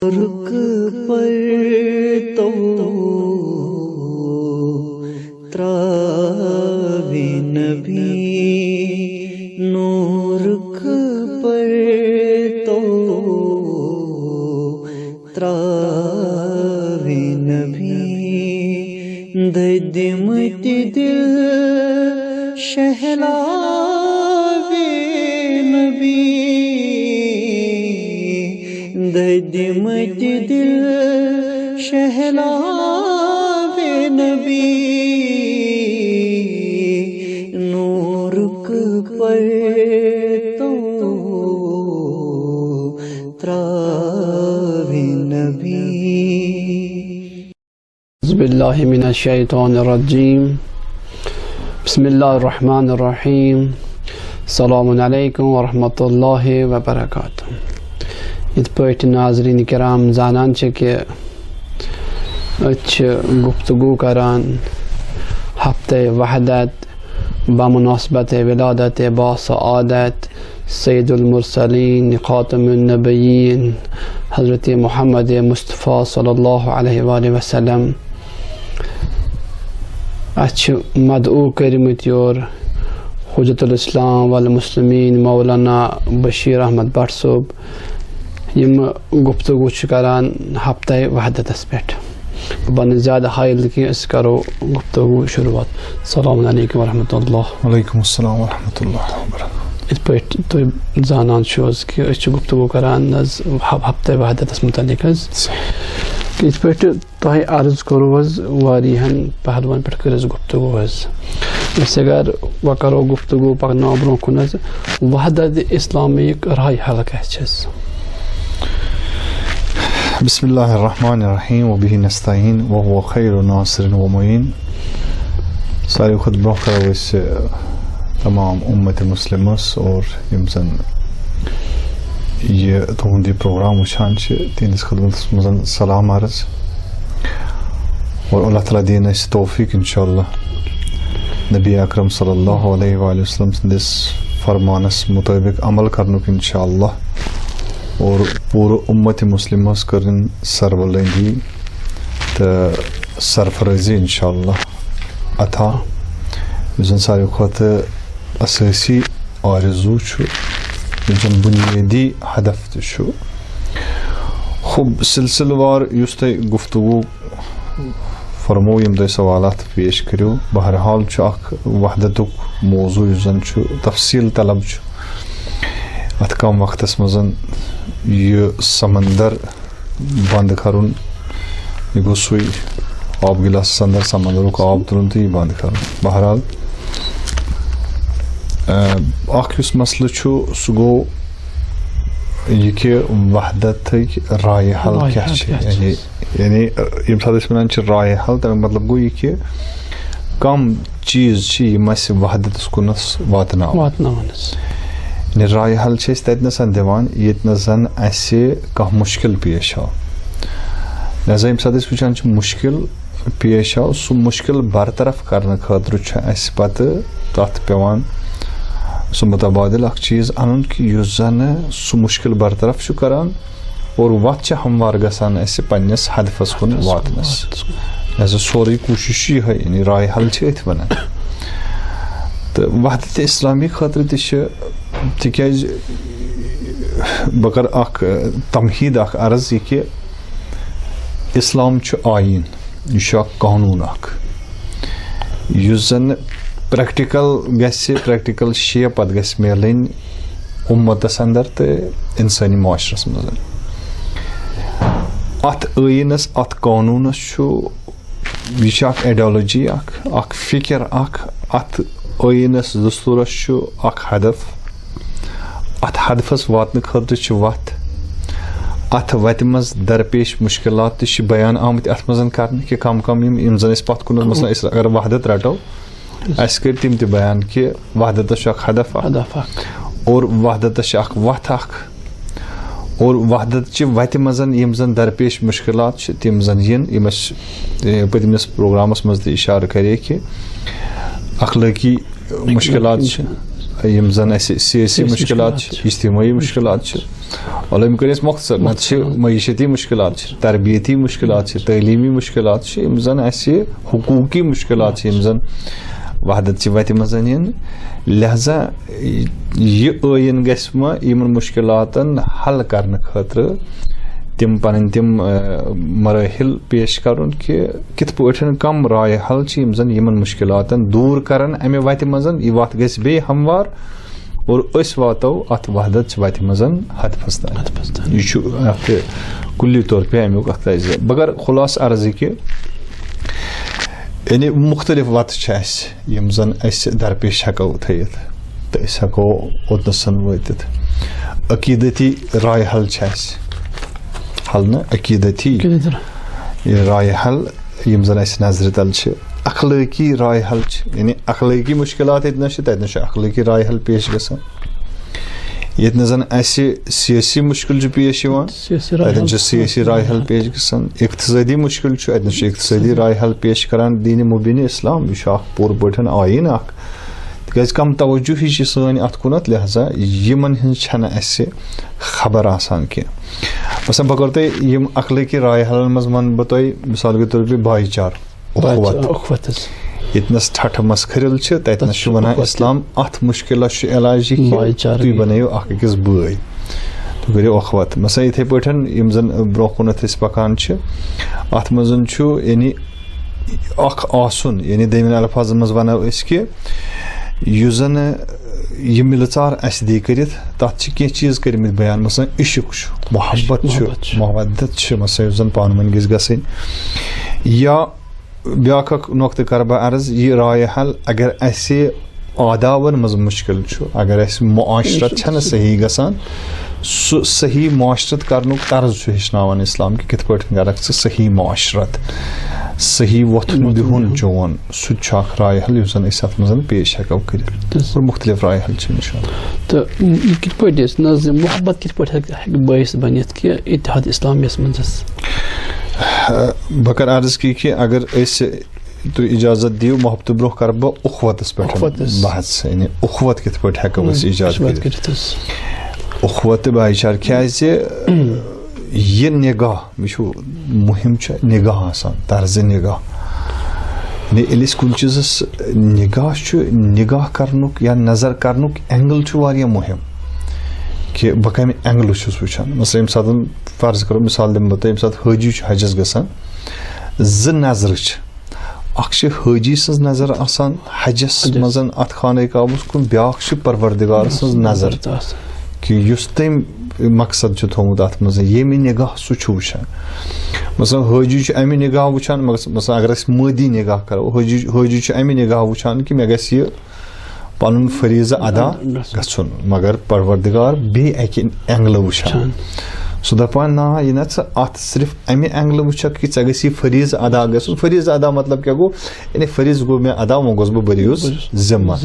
رک پر تو تراوی نبی نورک پر تو تراوی نبی ددمت دل شہلاوی نبی ددمت دل شہلاوی نبی نورک پر تو تراوی نبی. اعوذ باللہ من الشیطان الرجیم. بسم اللہ الرحمن الرحیم. السلام علیکم ورحمۃ اللہ وبرکاتہ. یت پٲٹھۍ ناظریٖن کرام زانان چھِ کہ أسۍ گفتگو کران ہفتہ وحدت بمناسبت ولادت باسعادت سید المرسلین خاتم النبیین حضرت محمد مصطفیٰ صلی اللہ علیہ وآلہ وسلم. اچھا مدعو کرمت یور حجت الاسلام والمسلمین مولانا بشیر احمد بٹ صوب یم گفتگو کران ہفتہ وحدتس پہ. بن زیادہ حائل کی اس کرو گفتگو شروعات. السلام علیکم ورحمۃ اللہ. وعلیکم السلام ورحمۃ اللہ وبرکاتہ. اس پہ تھی زانان کہ گفتگو کران ہفتہ وحدتس متعلق اس پہ تہ عرض کرو واریہن پہلوان پہ کر گفتگو اس اگر و کرو گفتگو پکنو برو کن وحدت اسلامیک رائے حل کیا. بسم اللہ الرحمن الرحیم وبہ نستعین وهو خیر ناصر و معین. ساری خود برونٛہہ کرو أسۍ تمام امت مسلمس اور یم زن یہ تہنٛد یہ پروگرام وچھان چھِ تہنٛدِس خدمتس منٛز سلام عرض اور اللہ تعالیٰ دین اسہِ توفیق انشاءاللہ نبی اکرم صلی اللہ علیہ وآلہ وسلم سندس فرمانس مطابق عمل کرنُک انشاءاللہ اور پورٕ امت مسلمس کرن سربلندی تہٕ سرفرٲزی انشاءاللہ عطا. یُس زن ساروی کھۄتہٕ اسٲسی آرزوٗ چھُ یُس زن بُنیٲدی ہدف تہِ چھُ. خُب سلسلہٕ وار یُس تۄہہِ گفتگو فرمو یِم تۄہہِ سوالات پیش کٔرِو بہرحال چھُ اکھ وحدتُک موضوع یُس زن چھُ تفصیل طلب چھُ. اتھ کم وقتس منٛز یہ سمندر بند کرن یہ گو سوئی آب گلاس اندر سمندرک آب تلن تو یہ بند کرن. بہرحال اخ یس مسئلہ چھو سہ گو یہ کہ وحدت رائے حل کیا یعنی یم سات ونان رائے حل تمیک مطلب گو یہ کہ کم چیز یم اس وحدتس کنس واتناونس. رائے حل تتنسن دِوان یتنسن اسہِ کانٛہہ مشکل پیش آو. لہذا ییٚمہِ ساتہٕ أسۍ وٕچھان چھِ مشکل پیش آو سُہ مشکل برطرف کرنہٕ خٲطرٕ چھُ اسہِ پتہٕ تتھ پیٚوان سُہ متبادل اکھ چیٖز انُن کہِ یُس زن سُہ مشکل برطرف چھُ کران اور وتھ چھِ ہموار گژھان اسہِ پننِس ہدفس کُن واتنس. لہذا سورُے کوٗشش چھِ یِہے یعنی رائے حل چھِ أتھۍ ونان. تہٕ وحدت اسلامی خٲطرٕ تہِ چھِ تِکیٛازِ بہٕ کرٕ اکھ تمہیٖد اکھ عرض یہِ کہِ اسلام چھُ آیٖن یہِ چھُ اکھ قانوٗن اکھ یُس زن پریکٹِکل گژھِ پریکٹِکل شیپ پتہٕ گژھِ میلٕنۍ اُمتس اندر تہٕ انسٲنی معاشرس منٛز. اتھ ٲیٖنس اتھ قانوٗنس چھُ یہِ چھِ اکھ ایڈیالوجی اکھ فکر اتھ ٲیٖنس دستوٗرس چھُ اکھ ہدف. اتھ ہدفس واتنہٕ خٲطرٕ چھِ وتھ اتھ وتہِ منٛز درپیش مشکلات تہِ چھِ بیان آمٕتۍ اتھ منٛز کرنہٕ کہِ کم یم زن أسۍ پتھ کُن مثلاً أسۍ اگر وحدت رٹو اسہِ کٔرۍ تِم تہِ بیان کہِ وحدتس چھُ اکھ ہدف اور وحدتس چھِ اکھ وتھ اور وحدت چہِ وتہِ منٛز یم زن درپیش مشکلات چھِ تِم زن یم اسہِ پٔتمِس پروگرامس منٛز تہِ اشارٕ کرے کہِ اخلٲقی مشکلات چھِ یم زن اَسہِ سیٲسی مُشکلات چھِ اجتمٲعی مُشکلات چھِ علم کٔرۍ أسۍ مۄختصر نتہٕ چھِ معیشتی مُشکلات چھِ تربیتی مُشکلات چھِ تعلیٖمی مُشکلات چھِ یِم زن اَسہِ حقوٗقی مُشکلات چھِ یِم زن وحدت چہِ وتہِ منٛز یِن لہذا یہِ ٲیٖن گژھِ ما یِمن مُشکلاتن حل کرنہٕ خٲطرٕ تِم پنٕنۍ تِم مراحل پیش کرُن کہِ کِتھ پٲٹھۍ کم رایہِ حل چھِ یِم زن یِمن مُشکلاتن دوٗر کرن امہِ وتہِ منٛز یہِ وتھ گژھِ بیٚیہِ ہموار اور أسۍ واتو اتھ وحدت چہِ وتہِ منٛز ہدفس تام یہِ چھُ اتھ کُلی طور پے امیُک اکھ تجزیہ بہٕ کرٕ خُلاصہٕ عرض یہِ کہِ یعنی مختلف وتہٕ چھِ اَسہِ یِم زن أسۍ درپیش ہٮ۪کو تھٲیِتھ تہٕ أسۍ ہٮ۪کو اوٚتنَسن وٲتِتھ عقیٖدتی رایہِ حل چھِ اَسہِ حل نہٕ عقیٖدتی رایہِ حل یِم زن اَسہِ نظرِ تل چھِ اخلٲقی رایہِ حل چھِ یعنی اخلٲقی مُشکلات ییٚتنس چھِ تتنس چھُ اخلٲقی رایہِ حل پیش گژھان ییٚتنس زن اَسہِ سیٲسی مُشکل چھُ پیش یِوان تتٮ۪ن چھُ سیٲسی رایہِ حل پیش گژھان اقتصٲدی مُشکل چھُ اتنس چھُ اقتصٲدی رایہِ حل پیش کران دیٖنہِ مُبیٖنہِ اِسلام یہِ چھُ اکھ پوٗرٕ پٲٹھۍ آیٖن اکھ تِکیازِ کم توجہی چھِ سٲنۍ اتھ کُنتھ لہذا یِمن ہٕنٛز چھنہٕ اَسہِ خبر آسان کینٛہہ مثلاً بہٕ کرٕ تۄہہِ یِم اخلٲقی رایہِ حلن منٛز وَنہٕ بہٕ تۄہہِ مِثال کے طور پے بھایی چارٕ ییٚتنس ٹھٹھٕ مسخٔرِل چھِ تتنس چھُ ونان اسلام اتھ مُشکلس چھُ علاج یہِ کہِ تُہۍ بنٲیِو اکھ أکِس بٲے تُہۍ کٔرِو اُخوت مثلاً یِتھٕے پٲٹھۍ یِم زن برونٛہہ کُنتھ أسۍ پکان چھِ اتھ منٛز چھُ یعنی اکھ آسُن یعنی دوٚیمٮ۪ن الفاظن منٛز ونو أسۍ کہِ یُس زن یہِ مِلہٕ ژار اَسہِ دی کٔرِتھ تتھ چھِ کینٛہہ چیٖز کٔرمٕتۍ بیان مثلاً عشق چھُ محبت چھُ محبت چھِ مثلاً یُس زن پانہٕ ؤنۍ گژھِ گژھٕنۍ یا بیاکھ اکھ نۄقطہٕ کرٕ بہٕ عرض یہِ رایہِ حل اگر اَسہِ آدابن منٛز مُشکل چھُ اگر اَسہِ معاشرت چھنہٕ صحیح گژھان سُہ صحیح معاشرت کرنُک طرز چھُ ہیٚچھناوان اسلام کہِ کِتھ پٲٹھۍ کرکھ ژٕ صحیح معاشرت صحیح وۄتھُن بِہُن چون سُہ تہِ چھُ اکھ رایہِ حل یُس زن أسۍ اتھ منٛز پیش ہٮ۪کو کٔرِتھ اور مختلف رایہِ حل چھِ اِنشاءاللہ تہٕ یہِ کِتھ پٲٹھۍ ٲسۍ نظر محبت کِتھ پٲٹھۍ ہٮ۪کہِ باعث بٔنِتھ کہِ اتحاد اسلامیس منٛز بہٕ کرٕ عرض کہِ اگر أسۍ تُہۍ اِجازت دِیِو محبتہٕ برونٛہہ کرٕ بہٕ اُخوتس پٮ۪ٹھ بحث یعنی اُخوت کِتھ پٲٹھۍ ہٮ۪کو أسۍ ایجاد کٔرِتھ اُخوت تہٕ بھایی چارٕ کیازِ یہِ نگاہ یہِ چھُ مُہِم چھِ نگاہ آسان طرزِ نگاہ یعنی ییٚلہِ أسۍ کُنہِ چیٖزس نگاہ چھُ نگاہ کرنُک یا نظر کرنُک اینگل چھُ واریاہ مُہِم کہِ بہٕ کمہِ اینگلہٕ چھُس وٕچھان مثلاً ییٚمہِ ساتہٕ فرض کرو مِثال دِمہٕ بہٕ تۄہہِ ییٚمہِ ساتہٕ حٲجی چھُ حجس گژھان زٕ نظرٕ چھِ اکھ چھِ حٲجی سٕنٛز نظر آسان حجس منٛز اتھ خانہ کعبس کُن بیاکھ چھِ پروردگار سٕنٛز نظر کہِ یُس تٔمۍ مقصد چھُ تھومُت اتھ منٛز ییٚمہِ نگاہ سُہ چھُ وٕچھان مثلاً حٲجی چھُ امہِ نگاہ وٕچھان مثلاً اگر أسۍ مٲدی نگاہ کرو حٲجی چھُ امہِ نگاہ وٕچھان کہِ مےٚ گژھِ یہِ پنُن فریٖضہٕ ادا گژھُن مگر پروردگار بیٚیہِ اکہِ اینگلہٕ وٕچھان سُہ دپان نا یہِ نہ ژٕ اتھ صرف امہِ اینگلہٕ وٕچھکھ کہِ ژےٚ گژھِ یہِ فریٖضہٕ ادا گژھُن فریٖضہٕ ادا مطلب کیاہ گوٚو یعنی فریٖضہٕ گوٚو مےٚ ادا وۄنۍ گوٚژھ بہٕ بٔرِیوٗس ذِمہٕ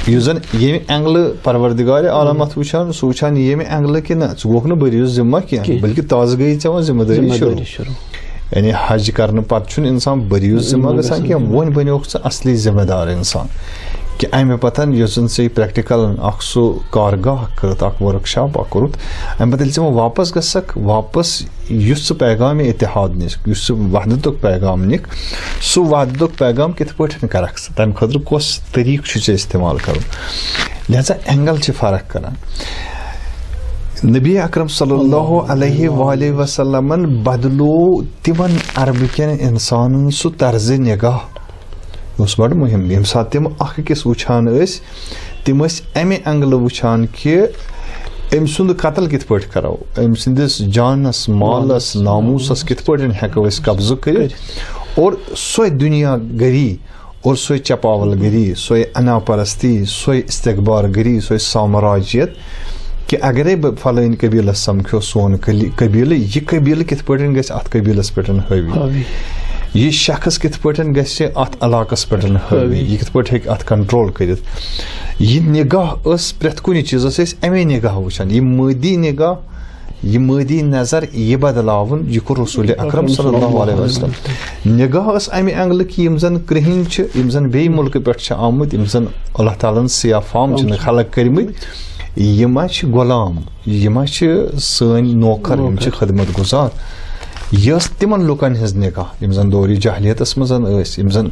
یُس زن ییٚمہِ اینگلہٕ پروردگارِ عالم اتھ وٕچھان سُہ وٕچھان ییٚمہِ اینگلہٕ کہِ نہ ژٕ گوٚکھ نہٕ بٔرِیوٗس ذِمہٕ کینٛہہ بٔلکہِ تازٕ گٔیی ژےٚ وۄنۍ ذِمہٕ دٲری شروٗع یعنی حج کرنہٕ پتہٕ چھُنہٕ انسان بٔرِیوٗس ذِمہٕ گژھان کینٛہہ وۄنۍ بنیوکھ ژٕ اصلی ذِمہٕ دار انسان کہِ امہِ پتہٕ یُس زن ژےٚ پریکٹِکل اکھ سُہ کارگاہ کٔرٕتھ اکھ ؤرٕک شاپ اکھ کوٚرُتھ امہِ پتہٕ ییٚلہِ ژٕ وۄنۍ واپس گژھکھ واپس یُس ژٕ پیغامِ اتحاد نِکھ یُس ژٕ وحدتُک پیغام نِکھ سُہ وحدتُک پیغام کِتھ پٲٹھۍ کرکھ ژٕ تمہِ خٲطرٕ کۄس طریٖقہٕ چھُ ژےٚ استعمال کرُن لہذا اینگل چھِ فرق کران نبی اکرم صلی اللہ علیہ وآلہ وسلمن بدلو تِمن عربہٕ کٮ۪ن انسانن سُہ طرزِ نگاہ اوس بڑٕ مُہِم ییٚمہِ ساتہٕ تِم اکھ أکِس وٕچھان ٲسۍ تِم ٲسۍ امہِ اینگلہٕ وٕچھان کہِ أمۍ سُنٛد قتل کِتھ پٲٹھۍ کرو أمۍ سٕنٛدِس جانس مالس ناموٗسس کِتھ پٲٹھۍ ہٮ۪کو أسۍ قبضہٕ کٔرِتھ اور سۄے دُنیا گٔری اور سۄے چپاول گٔری سۄے انا پرستی سۄے استقبار گٔری سۄے سامراجیت کہِ اگرے بہٕ فلٲنۍ قبیٖلس سمکھو سون قبیٖلہٕ یہِ قبیٖلہٕ کِتھ پٲٹھۍ گژھِ اتھ قبیٖلس پٮ۪ٹھ حٲوی یہِ شخص کِتھ پٲٹھۍ گژھِ اتھ علاقس پٮ۪ٹھ حٲوی یہِ کِتھ پٲٹھۍ ہیٚکہِ اتھ کنٹرول کٔرِتھ یہِ نگاہ ٲس پرٛٮ۪تھ کُنہِ چیٖزس ٲسۍ امے نگاہ وٕچھان یہِ مٲدی نگاہ یہ مادی نظر یہ بدلاون یہ کور رسول اکرم صلی اللہ علیہ وسلم نگاہ اس امہ اینگل کہ یم زن کرہن چھ یم زن بی ملک پہ آمت یم زن اللہ تعالیٰ سیاہ فام چھ خلق کرمت یم غلام یم سن نوکر یم خدمت گزار یہ تمن لکن ہز نگاہ یم زن دوری جاہلیتس مز یم زن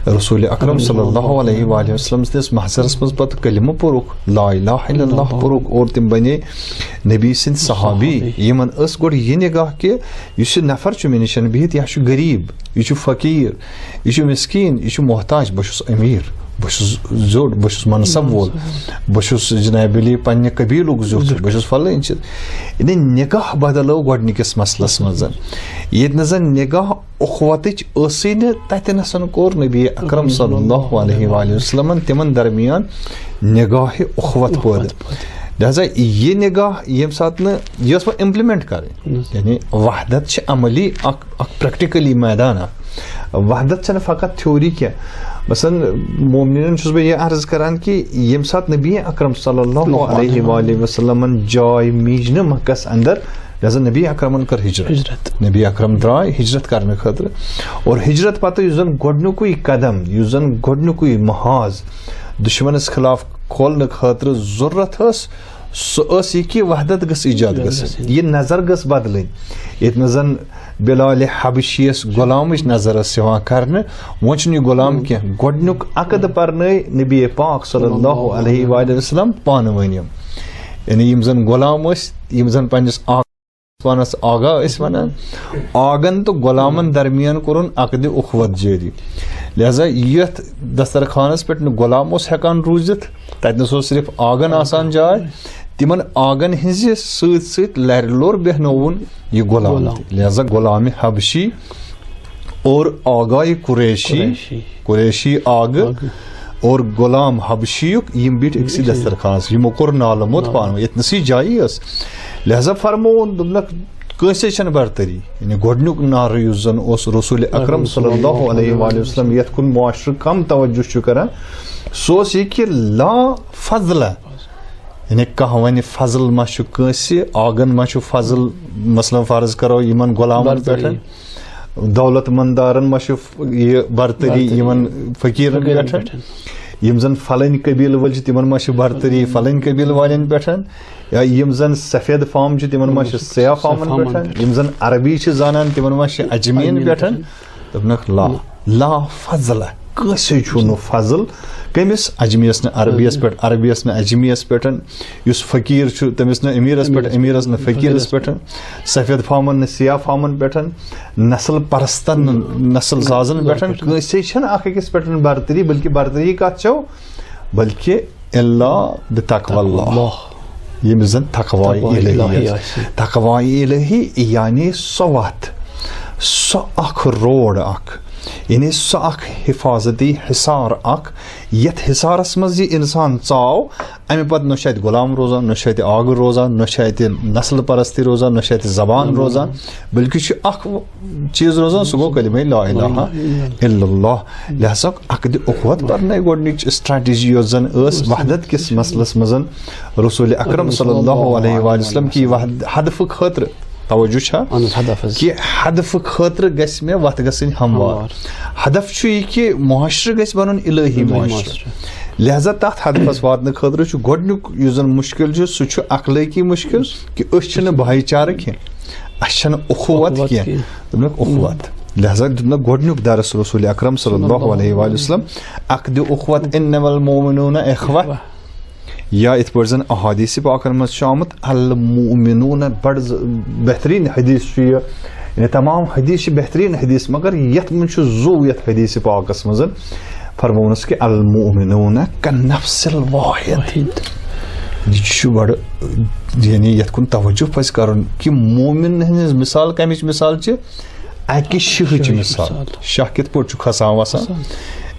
رسول اکرم صلی اللہ علیہ وآلہ وسلم سندس محضرس مز پتہ کلمہ پورک لا الہ الا اللہ پورک اور تم بنے نبی سند صحابی یمن اس گوڑ یہ نگاہ کہ یہ نفر چھ مے نشن بہت یہ غریب یہ فقیر یہ مسکین یہ محتاج بہس امیر بہس زوڑ بہس منصب وول بہس جناب علی پنہ قبیلک زیوت بہس فلن یعنی نگاہ بدلو گۄڈنِکِس مسلس مز ییٚتہِ نہٕ زن نگاہ اخوتٕچ ٲسٕے نہٕ تتہِ نسن کوٚر نبی اکرم صلی اللہ علیہ وآلہ وسلمن تمن درمیان نگاہ اخوت پٲدٕ لہذا یہ نگاہ یم سات یہ امپلمنٹ کریں یعنی وحدت چھ عملی پریکٹیکلی میدان وحدت چھ فقط تھیوری کی مثلا مومنین چھس بہ یہ عرض کران کہ یم سات نبی اکرم صلی اللہ علیہ وآلہ وسلم جائے میجن مکس اندر لہذا نبی اکرمن کر ہجرت نبی اکرم درائے ہجرت کرنے خاطر اور ہجرت پتہ یس زن گۄڈنیُکُے قدم یس زن گۄڈنیُکُے محاذ دشمنس خلاف کھولنے خاطر ضرورت سہ یہ کہ وحدت گس ایجاد گس یہ نظر گس بدلن یت زن بلال حبشیس غلامچ نظر کرنے وہ یہ غلام کی گۄڈنیُک عقد پرنٲے نبی پاک صلی اللہ علیہ وآلہ وسلم پانہٕ ؤنۍ یعنی یم زن غلام یم زن پنس پانس آگاہ ونان آگن تو غلامن درمیان کورن عقد اخوت جاری لہذا یت دسترخانس پہ غلام ہیکان روزت تتنس صرف آگن آسان جائے تمن آگن ہز ست لر لور بہنون یہ غلام لہذا غلام حبشی اور آگاہ قریشی آگ اور غلام حبشیک یم بیٹھ اکسی دسترخانس یمو کور نالہ موت پانو یتنسی جائی اس لہذا فرمون دملک کٲنٛسے چھنہٕ برتری یعنی گۄڈنیُک نعرٕ یُس زن اوس رسول اکرم صلی اللہ علیہ وآلہ وسلم یتھ کُن معاشرٕ کم توجہ چھُ کران سُہ اوس یہِ کہِ لا فضل یعنی کانٛہہ ونہِ فضل ما چھُ کٲنٛسہِ آگن ما چھُ فضل مثلاً فرض کرو یمن غلامن پٮ۪ٹھ دولت مندارن ما چھُ یہِ برتری یمن فقیرن پٮ۪ٹھ یم زن فلن قبیل ول تمن ما برتری فلن قبیل والن پہ یا یم زن سفید فام تمن ما سیاہ فامن پہ یم زن عربی زانان تمن ما اجمین پہ دپنک لا فضل کٲنٛسے چھُ نہٕ فضل کٔمِس اجمیس نہٕ عربیس پہ عربیس نہٕ اجمیس پہ یُس فقیٖر چھُ تٔمِس نہٕ امیٖرس پہ امیٖرس نہٕ فقیٖرس پہ سفید فامن نہٕ سیاہ فامن پہ نسل پرستن نسل سازن پہ کٲنٛسے چھنہٕ اکھ أکِس پہ برتری بلکہ برتری کتھ چھو بلکہ اللہ بتقوى اللہ ییٚمِس زن تقوی الہی یعنی سۄ وتھ سۄ اکھ روڈ اکھ یعنی سۄ اکھ حفاظتی حصار اکھ یتھ حصارس مز یہ انسان ژاو امہ پتہٕ نہ چھُ اتہِ غلام روزان نہ چھُ اتہِ آگٕر روزان نہ چھُ اتہِ نسل پرستی روزان نہ چھُ اتہِ زبان روزان بلکہ چھُ اکھ چیز روزان سُہ گوٚو کلمہ لا الہ الا اللہ لہذا عقد اخوت پرنے گۄڈنِچ اسٹریٹجی یۄس زن ٲس وحدت کس مسلس مز رسول اکرم صلی اللہ علیہ وآلہ وسلم کی ہدف خاطر توجہ چھا کہ ہدف خاطر گژھِ مےٚ وتھ گژھٕنۍ ہموار ہدف چھُ یہِ کہ معاشرٕ گژھِ بنُن الہی معاشرٕ لہذا تتھ ہدفس واتنہٕ خاطرٕ چھُ گۄڈنیُک یُس زن مشکل چھُ سُہ چھُ اخلٲقی مشکل کہ أسۍ چھِنہٕ بھایی چارٕ کینٛہہ اسہِ چھنہٕ اخوت کینٛہہ دوٚپنکھ اخوت لہذا دیُتنکھ گۄڈنیُک درس رسول اکرم صلی اللہ علیہ وآلہ وسلم عقد اخوت انما المؤمنون اخوہ یا ات پٲٹھۍ زن احادیث پاکن منٛز چھُ آمُت المؤمنون بڑ بہترین حدیث چھُ یہِ یعنی تمام حدیث چھِ بہترین حدیث مگر یتھ منٛز چھُ زو یتھ حدیث پاکس منٛز فرمونس کہ المؤمنون كالنفس الواحد یہ چھُ بڑ یعنی یتھ کُن توجہ پزِ کرُن کہ مومن ہٕنٛز مثال کمِچ مثال چھِ اکہِ شاہٕچ مثال شاہ کِتھ پٲٹھۍ چھُ کھسان وسان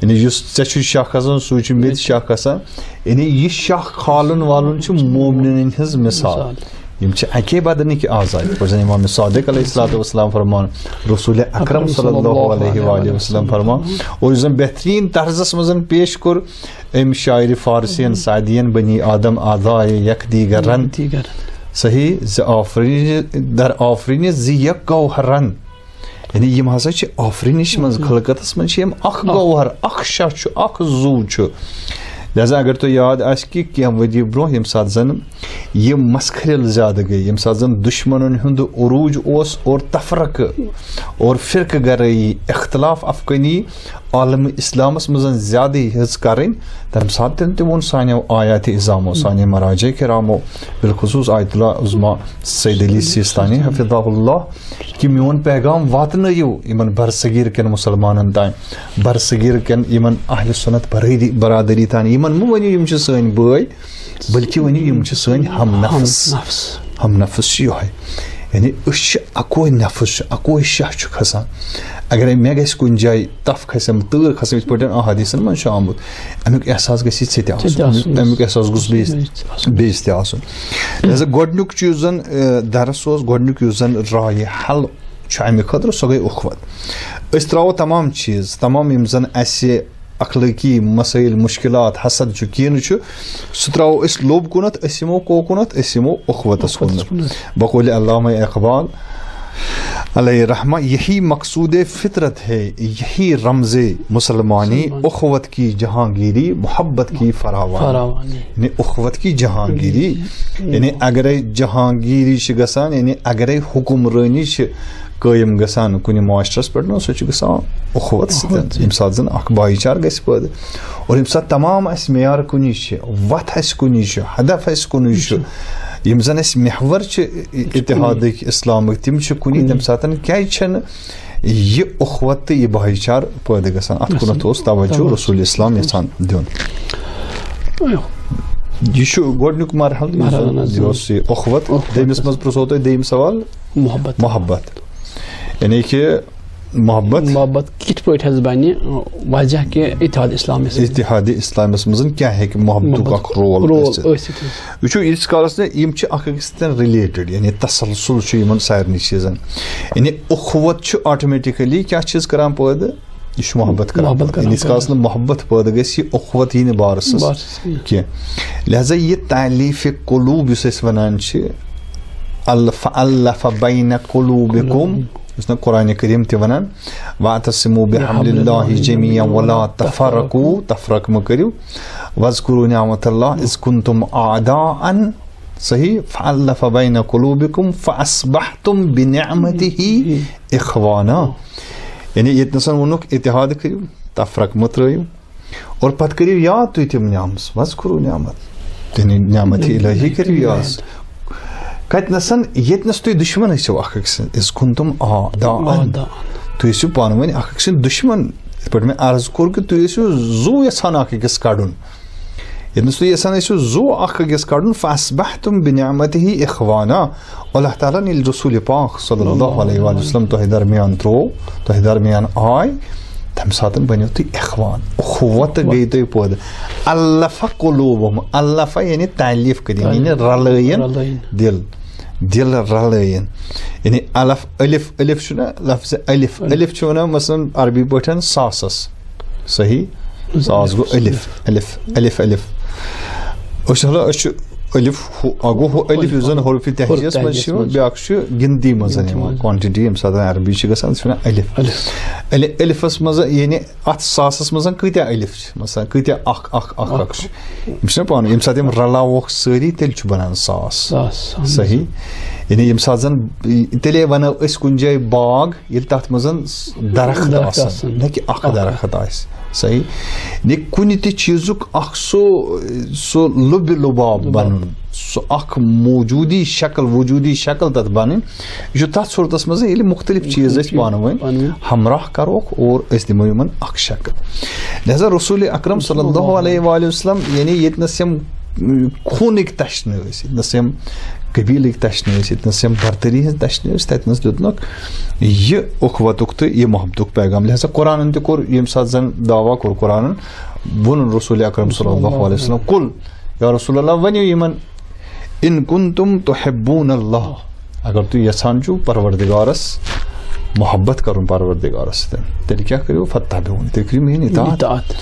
یعنی یُس ژےٚ چھُ شاہ کھسان سُے چھُ مےٚ تہِ شاہ کھسان یعنی یہِ شاہ کھالُن والُن چھُ مومنن ہٕنٛز مثال یم چھِ اکے بدنٕکۍ اعضاء یِتھ پٲٹھۍ زن امام صادق علیہ الصلوۃ والسلام فرمان رسول اکرم صلی اللہ علیہ وآلہ وسلم فرمان اور یُس زن بہترین طرزس منٛز پیش کوٚر أمۍ شاعرِ فارسین سعدین بنی آدم اعضاء یک دیگرن صحیح در آفرین زی یک گوہرن یعنی یم ہسا چھ آفرینش مز خلقتس مز یم اخ گوہر اخ شاہ چھ اخ زو چھ لہذا اگر تو یاد آس کہ کینٛہہ ؤری برونٛہہ ییٚمہِ ساتہٕ زن یہ مسخرل زیادہ گئی ییٚمہِ ساتہٕ زن دشمنن ہُنٛد عروج اوس اور تفرقہ اور فرقہ گرٲیی اختلاف افغانی عالم اسلامس مز زیادہ ہز کرٕنۍ تمہِ ساتہٕ تہِ ووٚن سانیو آیات اِظامو سانیو مراجع کرامو بالخصوص آیت اللہ عظما سید علی سیستانی حفظہ اللہ کہ میون پیغام واتنٲیِو یمن برصغیر کٮ۪ن مُسلمانن تام برصغیر کٮ۪ن یمن اہل سنت برادری تام یمن مہٕ ؤنِو یم چھِ سٲنۍ بٲے بلکہ ؤنِو یم چھِ سٲنۍ ہم نفس چھِ یِہوٚے یعنی أسۍ چھِ اکوے نفس چھُ اکوے شاہ چھُ کھسان اگرے مےٚ گژھِ کُنہِ جایہِ تف کھسم تۭر کھسم یِتھ پٲٹھۍ احادیثن منٛز چھُ آمُت امیُک احساس گژھِ ژےٚ تہِ آسُن امیُک احساس گوٚژھ بیٚیِس تہِ آسُن لہذا گۄڈنیُک چیٖز زن درس اوس گۄڈنیُک یُس زن رایہِ حل چھُ امہِ خٲطرٕ سۄ گٔے اُخوت أسۍ ترٛاوو تمام چیٖز تمام یِم زن اسہِ اخلٲقی مسائل مشکلات حسد چھُ کینہہ چھُ سُہ ترٛاوو أسۍ لوٚب کُنتھ أسۍ یِمو کوکُنتھ أسۍ یِمو اُخوتس کُنتھ بقول علامہ اقبال علیہ رحمہ یہی مقصود فطرت ہے یہی رمز مسلمانی اخوت کی جہانگیری محبت کی فراوانی یعنی اخوت کی جہانگیری یعنی اگرے جہانگیری چھ گژھان یعنی اگرے حکمرٲنی چھ قٲیِم گژھان کُنہِ معاشرس پٮ۪ٹھ نہ سُہ چھُ گژھان اخوت سۭتۍ ییٚمہِ ساتہٕ زن اکھ بھایی چارٕ گژھِ پٲدٕ اور ییٚمہِ ساتہٕ تمام اسہِ معیار کُنی چھِ وتھ اسہِ کُنی چھُ ہدف اسہِ کُنی چھُ یِم زن اسہِ محور چھِ اتحادٕکۍ اسلامٕکۍ تِم چھِ کُنی تمہِ ساتہٕ کیازِ چھنہٕ یہِ اخوت تہٕ یہِ بھایی چارٕ پٲدٕ گژھان اتھ کُنتھ اوس توجہ رسول اسلام یژھان دیُن یہ گۄڈنیُک مرحلہٕ یہِ اوس یہِ اخوت دوٚیمِس منٛز پرٛژھو تۄہہِ دوٚیِم سوال محبت یعنی کہ محبت کِتھ پٲٹھۍ حظ بنہِ وجہ کہ اتحاد اسلامس منٛز کیٛاہ ہیٚکہِ محبتُک اکھ رول ٲسِتھ وٕچھو ییٖتِس کالس نہٕ یِم چھِ اکھ أکِس سۭتۍ رِلیٹڈ یعنی تسلسل چھُ یِمن سارنٕے چیٖزن یعنی اخوت چھُ آٹومیٹِکلی کیٛاہ چیٖز کران پٲدٕ یہ چھُ محبت کران ییٖتِس کالس نہٕ محبت پٲدٕ گژھِ یہِ اخوت یی نہٕ بارسس کینٛہہ لہذا یہِ تعلیٖفِ قلوٗب یُس أسۍ ونان چھِ فألف بین قلوبکم یُس نا قرآنِ کریم تہِ ونان واعتصموا بحبل اللہ جمیعا ولا تفرقوا تفرق مہ کٔرِو واذکروا نعمت اللہ اذ کنتم اعداء صحیح فألف بین قلوبکم فاصبحتم بنعمته اخوانا یعنی ییٚتہِ نسن ووٚنُکھ اتحاد کٔرِو تفرق مہ ترٲیِو اور پتہٕ کٔرِو یاد تُہۍ تِم نعمت واذکروا نعمت یعنی نعمت الہی کٔرِو یاد کتنسن ییٚتنس تُہۍ دُشمن ٲسِو اکھ أکۍ سٕنٛدۍ اِذ کُنتُم اعداء تُہۍ ٲسِو پانہٕ ؤنۍ اکھ أکۍ سٕنٛدۍ دُشمن یِتھ پٲٹھۍ مےٚ عرض کوٚر کہِ تُہۍ ٲسِو زُو یژھان اکھ أکِس کڑُن ییٚتنس تُہۍ یژھان ٲسِو زُو اکھ أکِس کڑُن فاصبحتم بنعمته اخوانا اللہ تعالیٰ ییٚلہِ رسول پاک صلی اللہ علیہ وسلم تۄہہِ درمیان ترٛوو تۄہہِ درمیان آے تمہِ ساتہٕ بنیو تُہۍ اخوان اخوت گٔے تُہۍ پٲدٕ الفا قلوبہم الفا یعنی تعلیٖف کٔرِنۍ یعنی رلٲیِن دل رلٲیِن یعنی الف چھُ نا لفظ الف چھُ ونان مثلاً عربی پٲٹھۍ ساسس صحیح ساس گوٚو الف أسۍ چھِ الف گوٚو ہُہ الف یُس زن حروفِ تہجیس منٛز چھُ یِوان بیاکھ چھُ گِنتی منٛز یِوان کوانٹِٹی ییٚمہِ ساتہٕ عربی چھِ گژھان سُہ چھُ ونان الفس منٛز یعنی اتھ ساسس منٛز کۭتیاہ الف چھِ مثلاً کۭتیاہ اکھ چھُ یِم چھِنہ پانہٕ ییٚمہِ ساتہٕ یِم رلاووکھ سٲری تیٚلہِ چھُ بنان ساس صحیح یعنی ییٚمہِ ساتہٕ زن تیٚلے ونو أسۍ کُنہِ جایہِ باغ ییٚلہِ تتھ منٛز درخت آسان نہ کہِ اکھ درخت آسہِ صحیح یعنی کُنہِ تہِ چیٖزُک اکھ سُہ لُبہِ لُباب بنُن سُہ اکھ موجوٗدی شکل تتھ بنٕنۍ یہِ چھُ تتھ صوٗرتس منٛز ییٚلہِ مختلف چیٖز أسۍ پانہٕ ؤنۍ ہمراہ کروکھ اور أسۍ دِمو یِمن اکھ شکل لہذا رسول اکرم صلی اللہ علیہ وآلہ وسلم یعنی ییٚتنس یِم خوٗنٕکۍ تشنہٕ ٲسۍ ییٚتنس یِم قبیٖلٕکۍ تشنہٕ ٲسۍ ییٚتنس یِم برتری ہٕنٛز تشنہٕ ٲسۍ تتنس دیُتنکھ یہِ اخوتُک تہٕ یہِ محبتُک پیغام لہذا قرآنن تہِ کوٚر ییٚمہِ ساتہٕ زن دعوا کوٚر قرآنن ووٚنُن رسول اکرم صلی اللہ علیہ وسلم قُل یا رسول اللہ ؤنِو یِمن ان کنتم تحبون اللہ اگر تُہۍ یژھان چھُو پروردگارس محبت کرُن پروردگارس سۭتۍ تیٚلہِ کیٛاہ کٔرِو فتابعوٗنی تُہۍ کٔرِو میٲنۍ اطاعت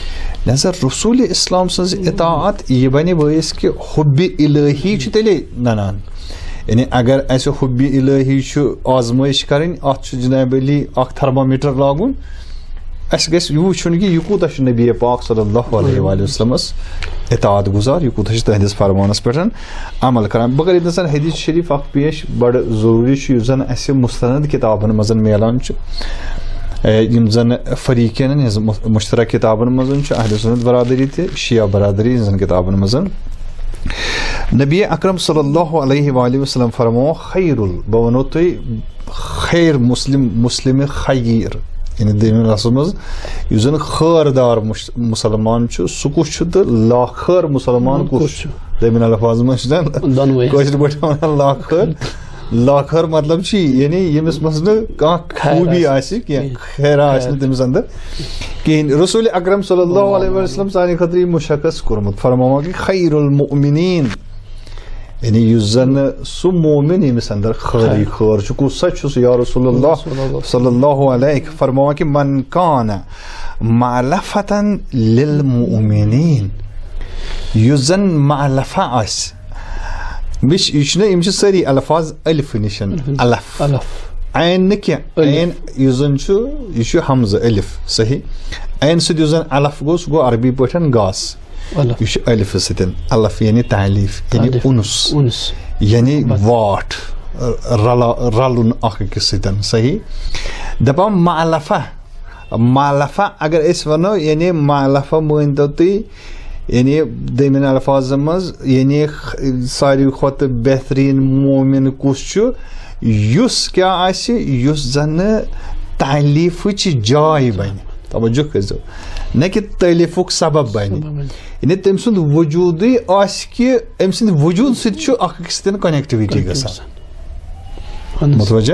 لہذا رسول اسلام سٕنٛز اطاعت یہِ بنہِ بٲیِس کہِ حُبہِ الہی چھُ تیٚلے ننان یعنی اگر اسہِ حُبہِ الہی چھُ آزمٲیش کَرٕنۍ اَتھ چھُ جناب علی اکھ تھرمامیٖٹر لاگُن اَسہِ گژھِ یہِ وٕچھُن کہِ یہِ کوٗتاہ چھُ نبی پاک صلی اللہ علیہ وآلہ وسلمس اطاعت گُزار یہِ کوٗتاہ چھُ تٕہنٛدِس فرمانس پٮ۪ٹھ عمل کران بہٕ کرٕ ییٚتنس حدیث شریٖف اکھ پیش بڑٕ ضروٗری چھُ یُس زن اسہِ مستند کِتابن منٛز میلان چھُ یِم زن فریٖقین ہٕنٛز مشترک کِتابن منٛز چھُ اہلِ سُنت برادری تہِ شیعہ برادری ہٕنٛزن کِتابن منٛز نبی اکرم صلی اللہ علیہ وآلہ وسلم فرمو خیر بہٕ ونو تۄہہِ خیر مسلم خیر یعنی دوٚیمہِ لفظس منٛز یُس زن خٲردار مُسلمان چھُ سُہ کُس چھُ تہٕ لاخٲر مُسلمان کُس چھُ دوٚیمہِ الفاظن منٛز چھُ زن کٲشِر پٲٹھۍ ونان لاخٲر لاخٲر مطلب چھُ یعنی ییٚمِس منٛز نہٕ کانٛہہ خوٗبی آسہِ کینٛہہ خیرا آسہِ نہٕ تٔمِس انٛدر کِہیٖنۍ رسول اکرم صلی اللہ علیہ وسلم سانہِ خٲطرٕ یہِ مُشخص کوٚرمُت فرماوان کہِ خیر المؤمنین یعنی یُس زن سُہ مومن ییٚمِس انٛدر خٲری خٲر چھُ کُس سا چھُ سُہ یا رسول اللہ صلی اللہ علیہ فرماوان کہِ من کان معلفتن للمؤمنین یُس زن معلفہ آسہِ یہِ چھُنہ یِم چھِ سٲری الفاظ الفہٕ نِش الف عین نہٕ کینٛہہ عین یُس زن چھُ یہِ چھُ حمزٕ الف صحیح عین سۭتۍ یُس زن الف گوٚو سُہ گوٚو عربی پٲٹھۍ گاسہٕ یہِ چھُ الفہٕ سۭتۍ الف یعنی تعلیٖف یعنی اُنُس یعنی واٹھ رلُن اکھ أکِس سۭتۍ صحیح دپان معلفہ اگر أسۍ ونو یعنی معلفہ مٲنۍتو تُہۍ یعنی دوٚیمٮ۪ن الفاظن منٛز یعنی ساروی کھۄتہٕ بہتریٖن مومِن کُس چھُ یُس کیٛاہ آسہِ یُس زنہٕ تعلیٖفٕچ جاے بنہِ توجہ کٔرۍزیو نہ کہِ تعلیٖفُک سبب بنہِ یعنی تٔمۍ سُنٛد وجوٗدٕے آسہِ کہِ أمۍ سٕنٛدِ وجوٗد سۭتۍ چھُ اکھ أکِس سۭتۍ کنیکٹِوِٹی گژھان متوجہ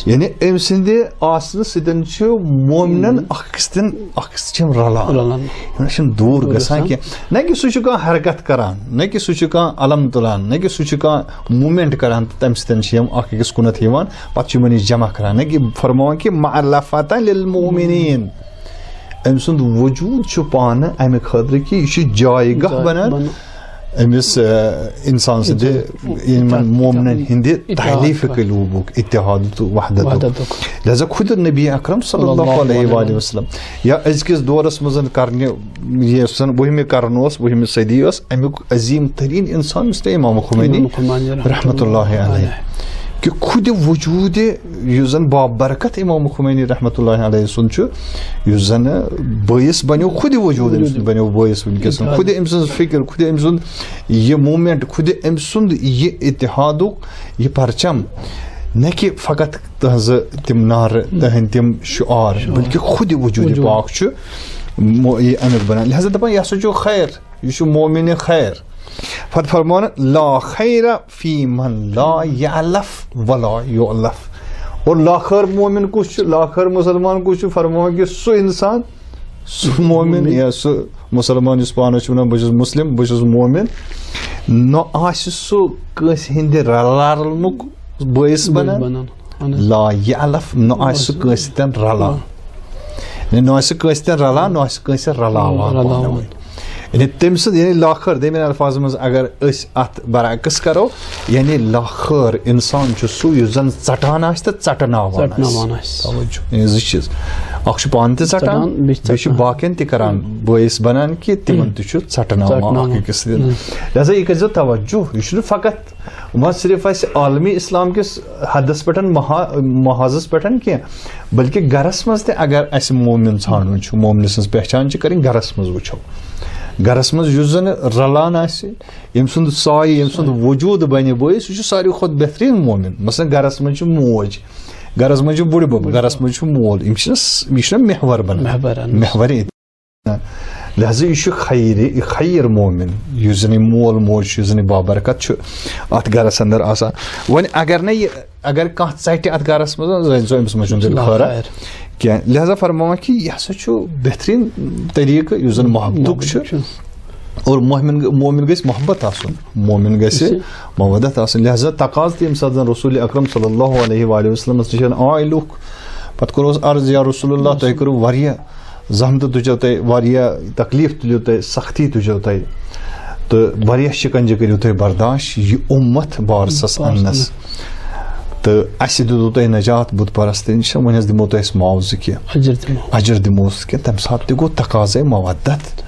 یعنی أمۍ سٕنٛدِ آسنہٕ سۭتۍ چھُ مومنن اکھ أکِس سۭتۍ چھِ یِم رلان یِم چھِنہٕ دوٗر گژھان کینٛہہ نہ کہِ سُہ چھُ کانٛہہ حرکت کران نہ کہِ سُہ چھُ کانٛہہ علم تُلان نہ کہِ سُہ چھُ کانٛہہ موٗمینٹ کران تہٕ تمہِ سۭتۍ چھِ یِم اکھ أکِس کُنتھ یِوان پتہٕ چھِ یِمن نِش جمع کران نہ کہِ فرماوان کہِ معلفتن للمؤمنین أمۍ سُنٛد وجوٗد چھُ پانہٕ امہِ خٲطرٕ کہِ یہِ چھُ جایہِ گاہ بنان أمِس انسان سٕنٛدِ یِمن مومنن ہِنٛدِ تعلیٖفِ قلوٗبُک اتحاد تہٕ وحدتُک لہذا خُدِ نبی اکرم صلی اللہ علیہ وآلہ وسلم یا أزکِس دورس منٛز کرنہِ یُس زن 20وِ قرن اوس 20وِ صدی ٲس امیُک عظیٖم تریٖن انسان یُس تہٕ امام خمینی رحمتہ اللہ علیہ کہ خُدِ وجوٗدِ یُس زن بابرکت امام خمینی رحمتہ اللہ علیہ سُنٛد چھُ یُس زن بٲیِس بنیو خُدِ وجوٗد أمۍ سُنٛد بنیو بٲیِس وٕنکیٚس خُدِ أمۍ سٕنٛز فکر خُدِ أمۍ سُنٛد یہِ موٗمینٹ خُدِ أمۍ سُنٛد یہِ اتحادُک یہِ پرچم نہ کہِ فقط تٕہنٛزٕ تِم نعرٕ تٕہنٛدۍ تِم شعار بلکہِ خُدِ وجوٗدِ پاک چھُ یہِ امیُک بنان لہذا دپان یہِ ہسا چھُ خیر یہِ چھُ مومنِ خیر پتہٕ فرمان لا خیر فی من لا یعلف ولا یؤلف اور لاخٲر مومن کُس چھُ لاخٲر مُسلمان کُس چھُ فرمان کہِ سُہ انسان سُہ مومن یا سُہ مُسلمان یُس پانس چھُ ونان بہٕ چھُس مُسلم بہٕ چھُس مومن نہ آسہِ سُہ کٲنٛسہِ ہٕنٛدِ رلنُک بٲیِس بنان لا یعلف نہ آسہِ سُہ کٲنٛسہِ سۭتۍ رلان نہ آسہِ سُہ کٲنٛسہِ سۭتۍ رلان نہ آسہِ کٲنٛسہِ رلاوان یعنی تٔمۍ سٕنٛز یعنی لاخٲر دوٚیمٮ۪ن الفاظن منٛز اگر أسۍ اتھ برعکس کرو یعنی لاخٲر انسان چھُ سُہ یُس زن ژٹان آسہِ تہٕ ژٹناوان آسہِ زٕ چیٖز اکھ چھُ پانہٕ تہِ ژٹان بیٚیہِ چھُ باقین تہِ کران بٲیِس بنان کہِ تِمن تہِ چھُ ژٹناوان اکھ أکِس سۭتۍ لہذا یہِ کٔرۍزیو توجہ یہِ چھُنہٕ فقط وۄنۍ صرف اسہِ عالمی اسلام کِس حدس پٮ۪ٹھ محاذس پٮ۪ٹھ کینٛہہ بلکہِ گرس منٛز تہِ اگر اسہِ مومن ژھانڈُن چھُ مومنہِ سٕنٛز پہچان چھِ کرٕنۍ گرس منٛز وٕچھو گرس منٛز یُس زن رلان آسہِ ییٚمہِ سُنٛد سایہِ ییٚمہِ سُنٛد وجوٗد بنہِ بٲیِس سُہ چھُ ساروی کھۄتہٕ بہتریٖن مومن مثلاً گرس منٛز چھُ موج گرس منٛز چھُ بُڈِ بب گرس منٛز چھُ مول یہِ چھُنہ محور بنان محور لہذا یہِ چھُ خیر مومن یُس زن یہِ مول موج چھُ یُس زن یہِ بابرکت چھُ اتھ گرس انٛدر آسان وۄنۍ اگر نہٕ یہِ اگر کانٛہہ ژٹہِ اتھ گرس منٛز زٲنۍ زیو أمِس منٛز چھُنہٕ تیٚلہِ خٲرا کینٛہہ لہذا فرماوان کہِ یہِ ہسا چھُ بہتریٖن طریٖقہٕ یُس زن محبتُک چھُ اور مومن گژھِ محبت آسُن مومن گژھِ مودت آسٕنۍ لہذا تقاض تہِ ییٚمہِ ساتہٕ زن رسول اکرم صلی اللہ علیہ وآلہ وسلمس نِش آے لُکھ پتہٕ کوٚرُس عرض یا رسول اللہ تۄہہِ کٔرٕو واریاہ زحمتہٕ تُجو تۄہہِ واریاہ تکلیٖف تُلِو تۄہہِ سختی تُجو تۄہہِ تو واریاہ شکنجہ کٔرِو تُہۍ برداشت یہِ اُمت بارسس اننس تہٕ اَسہِ دِتوٗ تۄہہِ نجات بُت پرستی نِش وۄنۍ حظ دِمو تۄہہِ أسۍ معاوضہٕ کینٛہہ اجر دِموس کینٛہہ تمہِ ساتہٕ تہِ گوٚو تقاضے مودت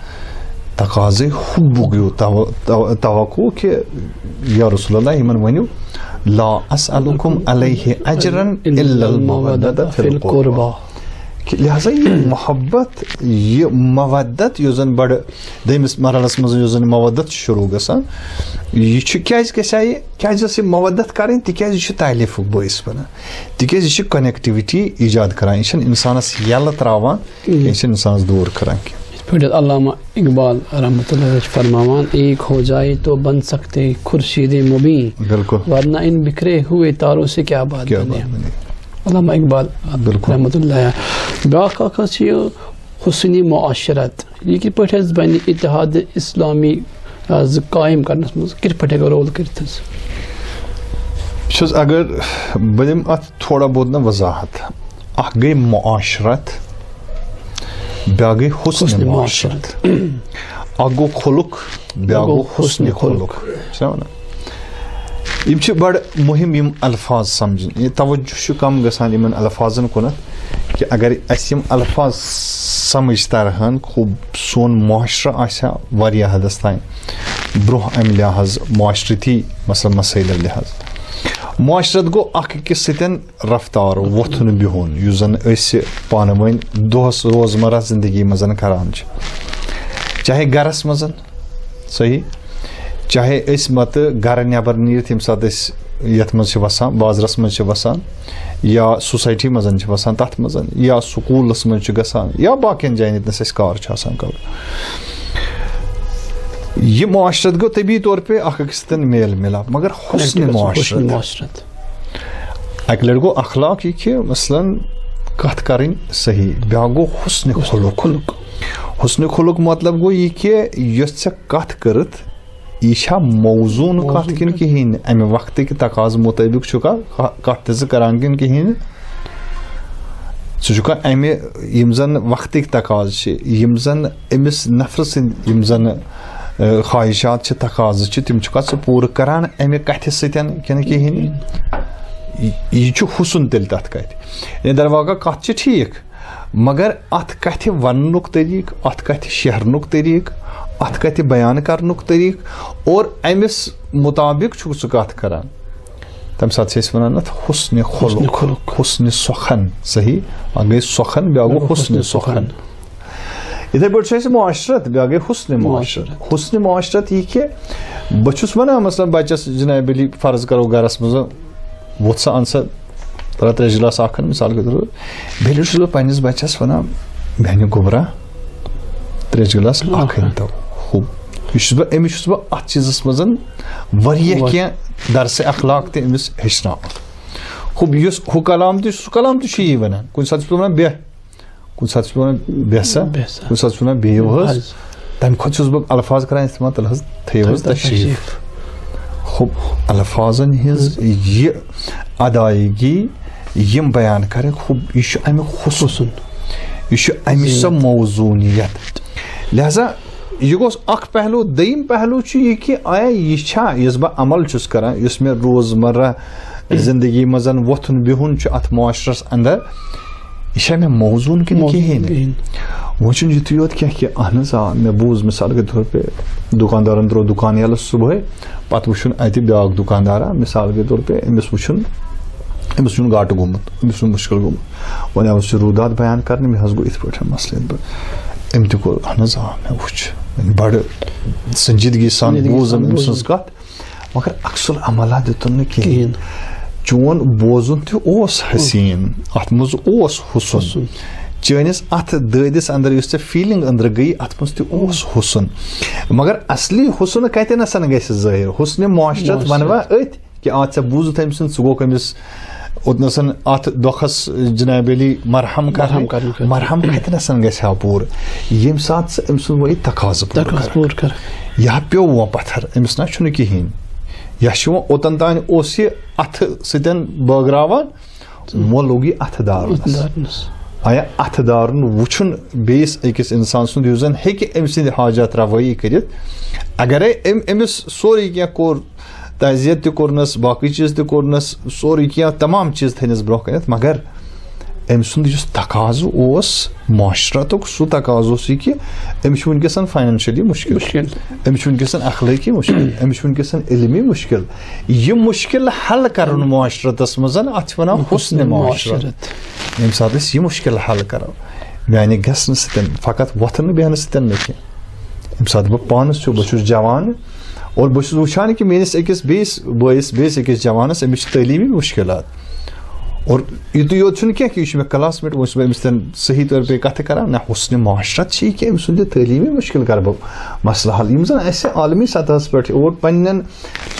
تقاضے حُبُک گوٚو توقع کہِ یا رسول اللہ یِمن ؤنِو لا اسألکم علیہ اجرن الا المودۃ فی القربى لہذا یہ محبت یہ مودت یُس زن بڑٕ دوٚیمِس مرحلس منٛز یُس زن مودت چھُ شروع گژھان یہ چھُ کیازِ گژھِ یہِ کیازِ ٲس یہِ مودت کرٕنۍ تِکیازِ یہِ چھُ تعلیفُک باعث بنان تِکیازِ یہِ چھُ کنیکٹِوٹی ایجاد کران یہِ چھُنہٕ انسانس یلہٕ تراوان یہِ چھُنہٕ انسانس دوٗر کران کینٛہہ. علامہ اقبال رحمۃ اللہ فرماوان ایک ہو جائے تو بن سکتے خورشید مبین بالکل ورنہ ان بکھرے ہوئے تاروں سے کیا بات بنے. علامہ اقبال رحمۃ اللہ بیاکھ اکھ حسنی معاشرت یہ کِتھ پٲٹھۍ حظ بنہِ اتحاد اسلامی قائم کرنس منٛز کِتھ پٲٹھۍ ہیٚکو رول کٔرِتھ حظ. چھُس اگر بہٕ دِمہٕ اتھ تھوڑا بہت نہ وضاحت اکھ گٔے معاشرت بیاکھ گٔے حسن معاشرت اکھ گوٚو خلق بیاکھ گوٚو حسن خلق چھُنا وَنان یِم چھِ بڑٕ مُہِم یِم الفاظ سمجھِنۍ یہِ توجہ چھُ کم گژھان یِمن الفاظن کُنتھ کہِ اگر اَسہِ یِم الفاظ سمجھ ترہن خوب سون معاشرٕ آسہِ ہا واریاہ حدس تام برونٛہہ امہِ لحاظ معاشرتی مثلاً مسٲیلو لحاظ معاشرت گوٚو اکھ أکِس سۭتۍ رفتار وۄتھُن بِہُن یُس زن أسۍ پانہٕ ؤنۍ دۄہس روزمرہ زندگی منٛز کران چھِ چاہے گرس منٛز صحیح چاہے أسۍ متہٕ گرٕ نٮ۪بر نیٖرِتھ ییٚمہِ ساتہٕ أسۍ یتھ منٛز چھِ وسان بازرس منٛز چھِ وسان یا سوسایٹی منٛز چھِ وسان تتھ منٛز یا سکوٗلس منٛز چھِ گژھان یا باقین جاین ییٚتنس اَسہِ کار چھُ آسان کرُن یہ معاشرت گوٚو طبی طور پے اکھ أکِس سۭتۍ میل مِلاپ مگر حسن معاشرت اکہِ لٹہِ گوٚو اخلاق یہِ کہِ مثلاً کتھ کرٕنۍ صحیح بیاکھ گوٚو حسن خلق حسن خلق مطلب گوٚو یہِ کہِ یۄس ژےٚ کتھ کٔرٕتھ یہِ چھا موضوٗن کتھ کِنہٕ کِہیٖنۍ نہٕ امہِ وقتٕکۍ تقاضہٕ مُطٲبق چھُکھا کتھ تہِ ژٕ کران کِنہٕ کِہیٖنۍ نہٕ ژٕ چھُکھا امہِ یِم زن وقتٕکۍ تقاضہٕ چھِ یِم زن أمِس نفرٕ سٕنٛدۍ یِم زن خواہشات چھِ تقاضہٕ چھِ تِم چھُکھا ژٕ پوٗرٕ کران امہِ کتھِ سۭتۍ کِنہٕ کِہیٖنۍ یہِ چھُ حُسن تیٚلہِ تتھ کتھِ یعنی درواقع کتھ چھِ ٹھیٖک مگر اتھ کتھِ وننُک طریٖقہٕ اتھ کتھِ شیہرنُک طریٖقہٕ اتھ کتھِ بیان کرنُک طریٖقہٕ اور أمِس مُطابق چھُکھ ژٕ کتھ کران تمہِ ساتہٕ چھِ أسۍ ونان اتھ حسنِ خلق حسنِ سۄکھن صحیح اکھ گٔے سۄکھن بیاکھ گوٚو حسنِ سۄکھن یِتھے پٲٹھۍ چھُ اَسہِ معاشرت بیاکھ گٔے حسنِ معاشرت حسنِ معاشرت یہِ کہِ بہٕ چھُس ونان مثلاً بچس جناب علی فرض کرو گرس منٛز ووٚتھ سا ان سا ترٛےٚ گِلاس اکھ مثال کے طور پر بیٚیہِ چھُس بہٕ پننِس بچس ونان بیٚنہِ گوٚبرا 3 گِلاس اکھ أنۍتو یہِ چھُس بہٕ أمِس چھُس بہٕ اتھ چیٖزس منٛز واریاہ کینٛہہ درسِ اخلاق تہِ أمِس ہیٚچھناوان یُس ہُہ کلام تہِ سُہ کلام تہِ چھُ یی ونان کُنہِ ساتہٕ چھُس بہٕ ونان بیٚہہ کُنہِ ساتہٕ چھُس بہٕ ونان بیٚہہ سا کُنہِ ساتہٕ چھُس ونان بِہِو حظ تمہِ کھۄتہٕ چھُس بہٕ الفاظ کران استعمال تیٚلہِ حظ تھٲیِو حظ تشریٖف الفاظن ہٕنٛز یہِ ادایگی یِم بیان کرٕنۍ یہِ چھُ امیُک حسن یہِ چھُ امِچ سۄ موضوٗنیت لہذا یہِ گوٚژھ اکھ پہلو دوٚیِم پہلو چھُ یہِ کہِ آیا یہِ چھا یُس بہٕ عمل چھُس کران یُس مےٚ روزمرہ زندگی منٛز وۄتھُن بِہُن چھُ اتھ معاشرس اندر یہِ چھا مےٚ موضوٗن کِنہٕ کِہیٖنۍ وۄنۍ چھُنہٕ یُتُے یوت کینٛہہ کہِ اہن حظ آ مےٚ بوٗز مِثال کے طور پے دُکاندارن ترٛوو دُکان ییٚلہٕ صُبحٲے پتہٕ وٕچھُن اتہِ بیاکھ دُکاندارا مِثال کے طور پے أمِس چھُنہٕ گاٹہٕ گوٚمُت أمِس چھُنہٕ مُشکل گوٚمُت وۄنۍ آوُس یہِ روٗدات بیان کرنہٕ مےٚ حظ گوٚو یِتھ پٲٹھۍ مسلہٕ أمۍ تہِ کوٚر اہن حظ آ مےٚ وٕچھ بڑٕ سنجیدگی سان بوٗزم أمۍ سٕنٛز کتھ مگر اکثر عملہ دِتُن نہٕ کِہیٖنۍ چون بوزُن تہِ اوس حسیٖن اتھ منٛز اوس حسن چٲنِس اتھ دٲدِس اندر یُس ژےٚ فیٖلِنٛگ أنٛدرٕ گٔیی اتھ منٛز تہِ اوس حسن مگر اصلی حسن کتٮ۪نس گژھِ ظٲہِر حسنِ معاشرت ونوا أتھۍ کہِ آ ژےٚ بوٗزُتھ أمۍ سُنٛد ژٕ گوٚکھ أمِس اوتنس اتھ دۄکھس جناب علی مرہم کرنہٕ مرہم کتٮ۪نس گژھِ ہا پوٗرٕ ییٚمہِ ساتہٕ ژٕ أمۍ سُنٛد وۄنۍ تقاضہٕ پوٗرٕ کر یا پیوٚو وۄنۍ پتھر أمِس نہ چھُنہٕ کِہیٖنۍ یا چھُ وۄنۍ اوٚتن تانۍ اوس یہِ اتھٕ سۭتۍ بٲگراوان وۄنۍ لوٚگ یہِ اتھٕ دارنس آیا اتھ دارن وچھن بیس أکِس انسان سُنٛد یُس زن ہیٚکہِ أمۍ سٕنٛدِ حاجات روٲیی کٔرِتھ اگرے أمِس سورُے کینٛہہ کوٚر تعزیت تہِ کوٚرنس باقٕے چیٖز تہِ کوٚرنس سورُے کینٛہہ تمام چیٖز تھٲینس برونٛہہ کٔنِتھ مگر أمۍ سُنٛد یُس تقاضہٕ اوس معاشرتُک سُہ تقاضہٕ اوس یہِ کہِ أمِس چھُ وٕنکیٚس فاینانشلی مُشکل أمِس چھُ وٕنکیٚس اخلٲقی مُشکل أمِس چھُ وٕنکیٚس علمی مُشکل یہِ مُشکل حل کرُن معاشرتس منٛز اتھ چھِ ونان حُسنِ معاشرت ییٚمہِ ساتہٕ أسۍ یہِ مُشکل حل کرو میانہِ گژھنہٕ سۭتۍ فقط وۄتھنہٕ بیٚہنہٕ سۭتۍ نہٕ کینٛہہ ییٚمہِ ساتہٕ بہٕ پانس چھُس بہٕ چھُس جوان اور بہٕ چھُس وٕچھان کہِ میٲنِس أکِس بیٚیِس بٲیِس بیٚیِس أکِس جوانس أمِس چھِ تعلیٖمی مُشکلات اور یُتُے یوت چھُنہٕ کینٛہہ کہِ یہِ چھُ مےٚ کلاس میٹ وۄنۍ چھُس بہٕ أمِس سۭتۍ صحیح طور پے کتھٕ کران نہ حُسنِ معاشرت چھِ یہِ کہِ أمۍ سُنٛد یہِ تعلیٖمی مُشکل کرٕ بہٕ مسلہٕ حل یِم زن اَسہِ عالمی سطحس پٮ۪ٹھ اور پنٕنٮ۪ن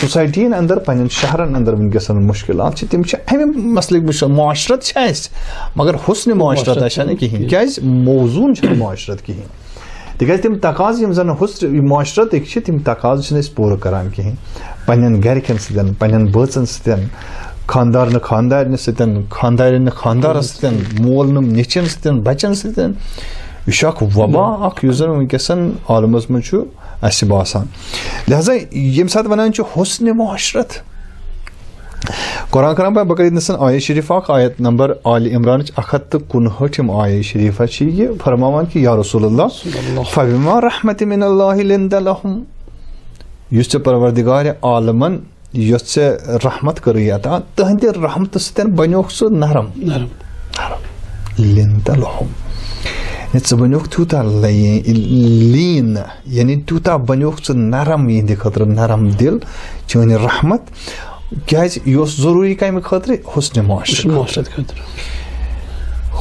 سوسایٹین انٛدر پنٕنٮ۪ن شہرن انٛدر وٕنکیٚس مُشکلات چھِ تِم چھِ امہِ مسلٕکۍ مُشکل معاشرت چھِ اَسہِ مگر حُسنِ معاشرت آسہِ نہٕ کِہینۍ کیازِ موزوٗن چھُنہٕ معاشرت کِہینۍ تِکیازِ تِم تقاضہٕ یِم زن حُسن معاشرتٕکۍ چھِ تِم تقاضہٕ چھِنہٕ أسۍ پوٗرٕ کران کِہینۍ پنٕنٮ۪ن گرِکٮ۪ن سۭتۍ پنٕنٮ۪ن بٲژن سۭتۍ خاندار نہٕ خاندارنہِ سۭتۍ خاندارٮ۪ن نہٕ خاندارس سۭتۍ مول نہٕ نیٚچوٮ۪ن سۭتۍ بچن سۭتۍ یہِ چھُ اکھ وبا اکھ یُس زن وٕنکیٚس عالمس منٛز چھُ اَسہِ باسان لہذا ییٚمہِ ساتہٕ ونان چھِ حُسنِ معاشرت قرآن کرام بہٕ کرٕ ییٚتنس آیت شریٖف اکھ آیت نمبر آلہِ عمرانٕچ 159 آیت شریٖفہ چھِ یہِ فرماوان کہِ یا رسول اللہ فبما رحمتِ من اللہ لنت لہم یُس ژےٚ پروردگارِ عالمن یۄس ژےٚ رحمت کٔرٕے عطا تٕہنٛدِ رحمتہٕ سۭتۍ بنیوکھ ژٕ نرم لنت لہم ژٕ بنیوکھ تیوٗتاہ لیٖن یعنی تیوٗتاہ بنیوکھ ژٕ نرم یِہنٛدِ خٲطرٕ نرم دل چٲنۍ رحمت کیازِ یہِ اوس ضروٗری کمہِ خٲطرٕ حُسنِ معاشرت خٲطرٕ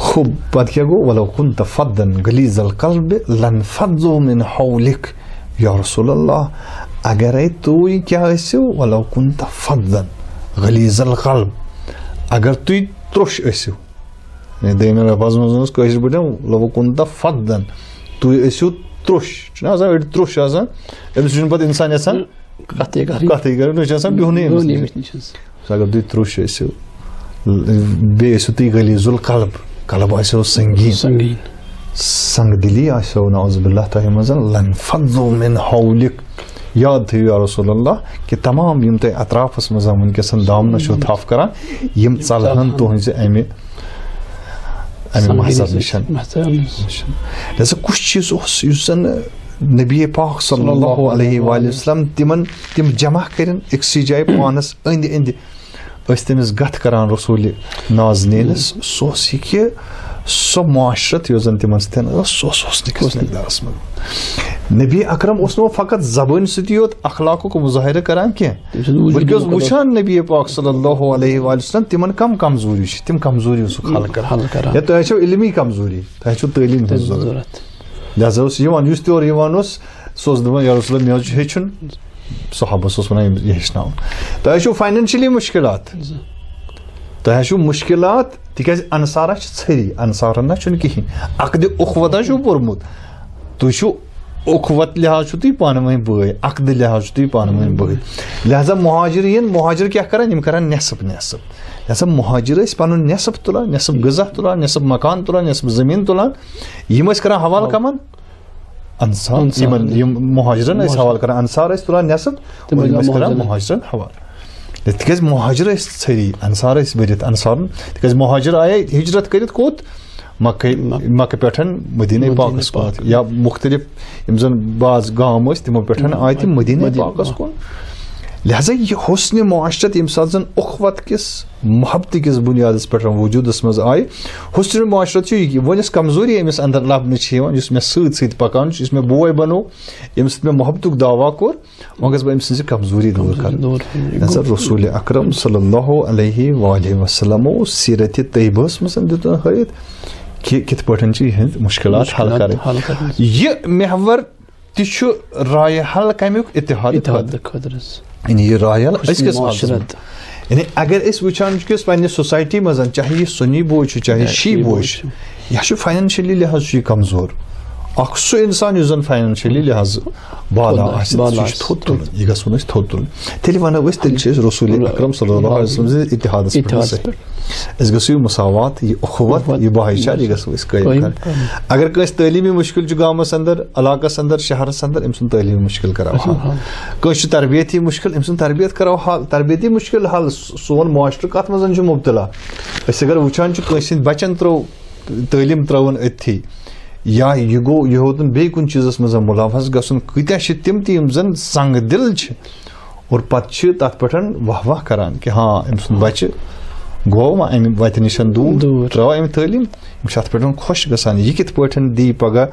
ہُہ پتہٕ کیاہ گوٚو ولو كنت فظا غلیظ القلب لانفضوا من حولك یا رسول اللہ اگرے تُہۍ کیاہ ٲسِو ولو كنت فظا غلیظ القلب اگر تُہۍ ترٛوٚش ٲسِو دوٚیمہِ لفظ منٛز اوس کٲشِر پٲٹھۍ ولو كنت فظا تُہۍ ٲسِو ترٛوٚش چھُنہ آسان أڑۍ ترٛوٚش آسان أمِس چھُنہٕ پتہٕ انسان یژھان کتھٕے کرٕنۍ أمِس چھُ آسان بِہُنٕے اگر تُہۍ ترٛوٚش ٲسِو بیٚیہِ ٲسِو تُہۍ غلیظ القلب قلب آسیو سنگیٖن سنگ دلی آسیو نعوذ باللہ تۄہہِ منٛز لانفضوا من حولك یاد تھٲیِو یا رسول اللہ کہِ تمام یِم تۄہہِ اطرافس منٛز وٕنکیٚس دامنس چھُو تھپھ کران یِم ژلہن تُہنٛزِ امہِ مذہب نِش لہذا کُس چیٖز اوس یُس زن نبی پاک صلی اللہ علیہ وآلہ وسلم تِم جمع کٔرِنۍ أکسٕے جایہِ پانس أنٛدۍ أنٛدۍ ٲسۍ تٔمِس گتھ کران رسوٗلِ نازنیٖنس سُہ اوس یہِ کہِ سۄ معاشرت یۄس زن تِمن سۭتۍ ٲس سُہ اوس حُسنٕکِس مقدارس منٛز نبی اکرم اوس نہٕ فقط زبٲنۍ سۭتی یوت اخلاقُک مظٲہرٕ کران کینٛہہ بلکہِ اوس وٕچھان نبی پاک صلی اللہ علیہ وآلہ وسلم تِمن کم کمزوری چھِ تِم کمزوری اوسُکھ حل کران یا تۄہہِ آسیو علمی کمزوری تۄہہِ چھو تعلیٖم ہٕنٛز ضروٗرت لہذا اوس یِوان یُس تہِ اورٕ یِوان اوس سُہ اوس دپان یا رسول اللہ مےٚ حظ چھُ ہیٚچھُن صحابس اوس ونان یہِ ہیٚچھناوُن تۄہہِ آسیو فاینانشلی مُشکلات تۄہہِ آسیو مُشکلات تِکیازِ انصارا چھِ ژھٔری انصارن نہ چھُنہٕ کِہینۍ عقدِ اُخوت چھُو پوٚرمُت تُہۍ چھُو اُخوت لحاظ چھُو تُہۍ پانہٕ ؤنۍ بٲے عقدٕ لحاظ چھُو تُہۍ پانہٕ ؤنۍ بٲے لہذا مہاجر کیاہ کران یِم کران نٮ۪صف لہذا مہاجر ٲسۍ پنُن نٮ۪صف تُلان نٮ۪صف غذا تُلان نٮ۪صف مکان تُلان نٮ۪صف زٔمیٖن تُلان یِم ٲسۍ کران حوالہٕ کمن انصار یِم مہاجرن ٲسۍ حوالہٕ کران انصار ٲسۍ تُلان نٮ۪صف تِم ٲسۍ کران مہاجرن حوالہٕ تِکیازِ مہاجر ٲسۍ ژھٔری انصار ٲسۍ بٔرِتھ انصارن تِکیازِ مہاجر آیے ہجرت کٔرِتھ کوٚت مکہ پٮ۪ٹھ مدیٖنہ پاکس کُن یا مختلف یِم زن بعض گام ٲسۍ تِمو پٮ۪ٹھ آیہِ تِم مدیٖنہ پاکس کُن لہذا یہِ حُسنِ معاشرت ییٚمہِ ساتہٕ زن اُخوت کِس محبتہٕ کِس بُنیادس پٮ۪ٹھ وجوٗدس منٛز آیہِ حُسنِ معاشرت چھُ یہِ کہِ وۄنۍ یۄس کمزوری أمِس انٛدر لبنہٕ چھِ یِوان یُس مےٚ سۭتۍ سۭتۍ پکان چھُ یُس مےٚ بوے بنوو ییٚمہِ سۭتۍ مےٚ محبتُک دعوا کوٚر وۄنۍ گژھٕ بہٕ أمۍ سٕنٛزِ کمزوری دوٗر کرٕنۍ رسوٗلِ اکرم صلی اللہ علیہ وآلہ وسلمو سیٖرتِ طیبہس منٛز دیُتن ہٲیِتھ کہِ کِتھ پٲٹھۍ چھِ یِہنٛدۍ مُشکلات حل کرٕنۍ یہِ محور تہِ چھُ رایہِ حل کمیُک اتحاد خٲطرٕ یعنی یہِ رایہِ حل أزکِس معاشرت یعنی اگر أسۍ وٕچھان چھِ کہِ پننہِ سوسایٹی منٛز چاہے یہِ سُنی بوے چھُ چاہے شی بوے چھُ یہِ چھُ فاینانشلی لحاظ چھُ یہِ کمزور اکھ سُہ اِنسان یُس زَن فاینانشلی لحاظ بالا آسہِ سُہ چھُ تھوٚد تُلُن یہِ گژھُن أسۍ تھوٚد تُلُن تیٚلہِ وَنو أسۍ تیٚلہِ چھِ أسۍ رسوٗل اکرم صلی اللہ علیہ وسلم سٕنٛدِس اتحادس پٮ۪ٹھ أسۍ گژھو یہِ مساوات یہِ اخوت یہِ بھایی چار یہِ گژھو أسۍ قٲیِم کَرٕنۍ اگر کٲنٛسہِ تعلیٖمی مُشکِل چھُ گامَس اندر علاقس اندر شہرس اندر أمۍ سُنٛد تعلیٖمی مُشکِل کَرو حل کٲنٛسہِ چھُ تربیتی مُشکِل أمۍ سُنٛد تربیت کَرو حل تربیتی مُشکِل حل سون معاشرٕ کَتھ منٛز چھُ مُبتلا أسۍ اگر وٕچھان چھِ کٲنٛسہِ ہٕنٛدۍ بچن ترٛوو تعلیٖم ترٛٲوٕن أتھی یا یہِ گوٚو یہِ ہیوٚتُن بیٚیہِ کُنہِ چیٖزس منٛز مُلوث گژھُن کۭتیاہ چھِ تِم تہِ یِم زن سنٛگ دِل چھِ اور پتہٕ چھِ تتھ پٮ۪ٹھ واہ واہ کران کہِ ہاں أمۍ سُنٛد بچہِ گوٚو وۄنۍ امہِ وتہِ نِش دوٗر ترٛٲو أمۍ تعلیٖم یِم چھِ اتھ پٮ۪ٹھ خۄش گژھان یہِ کِتھ پٲٹھۍ دی پگاہ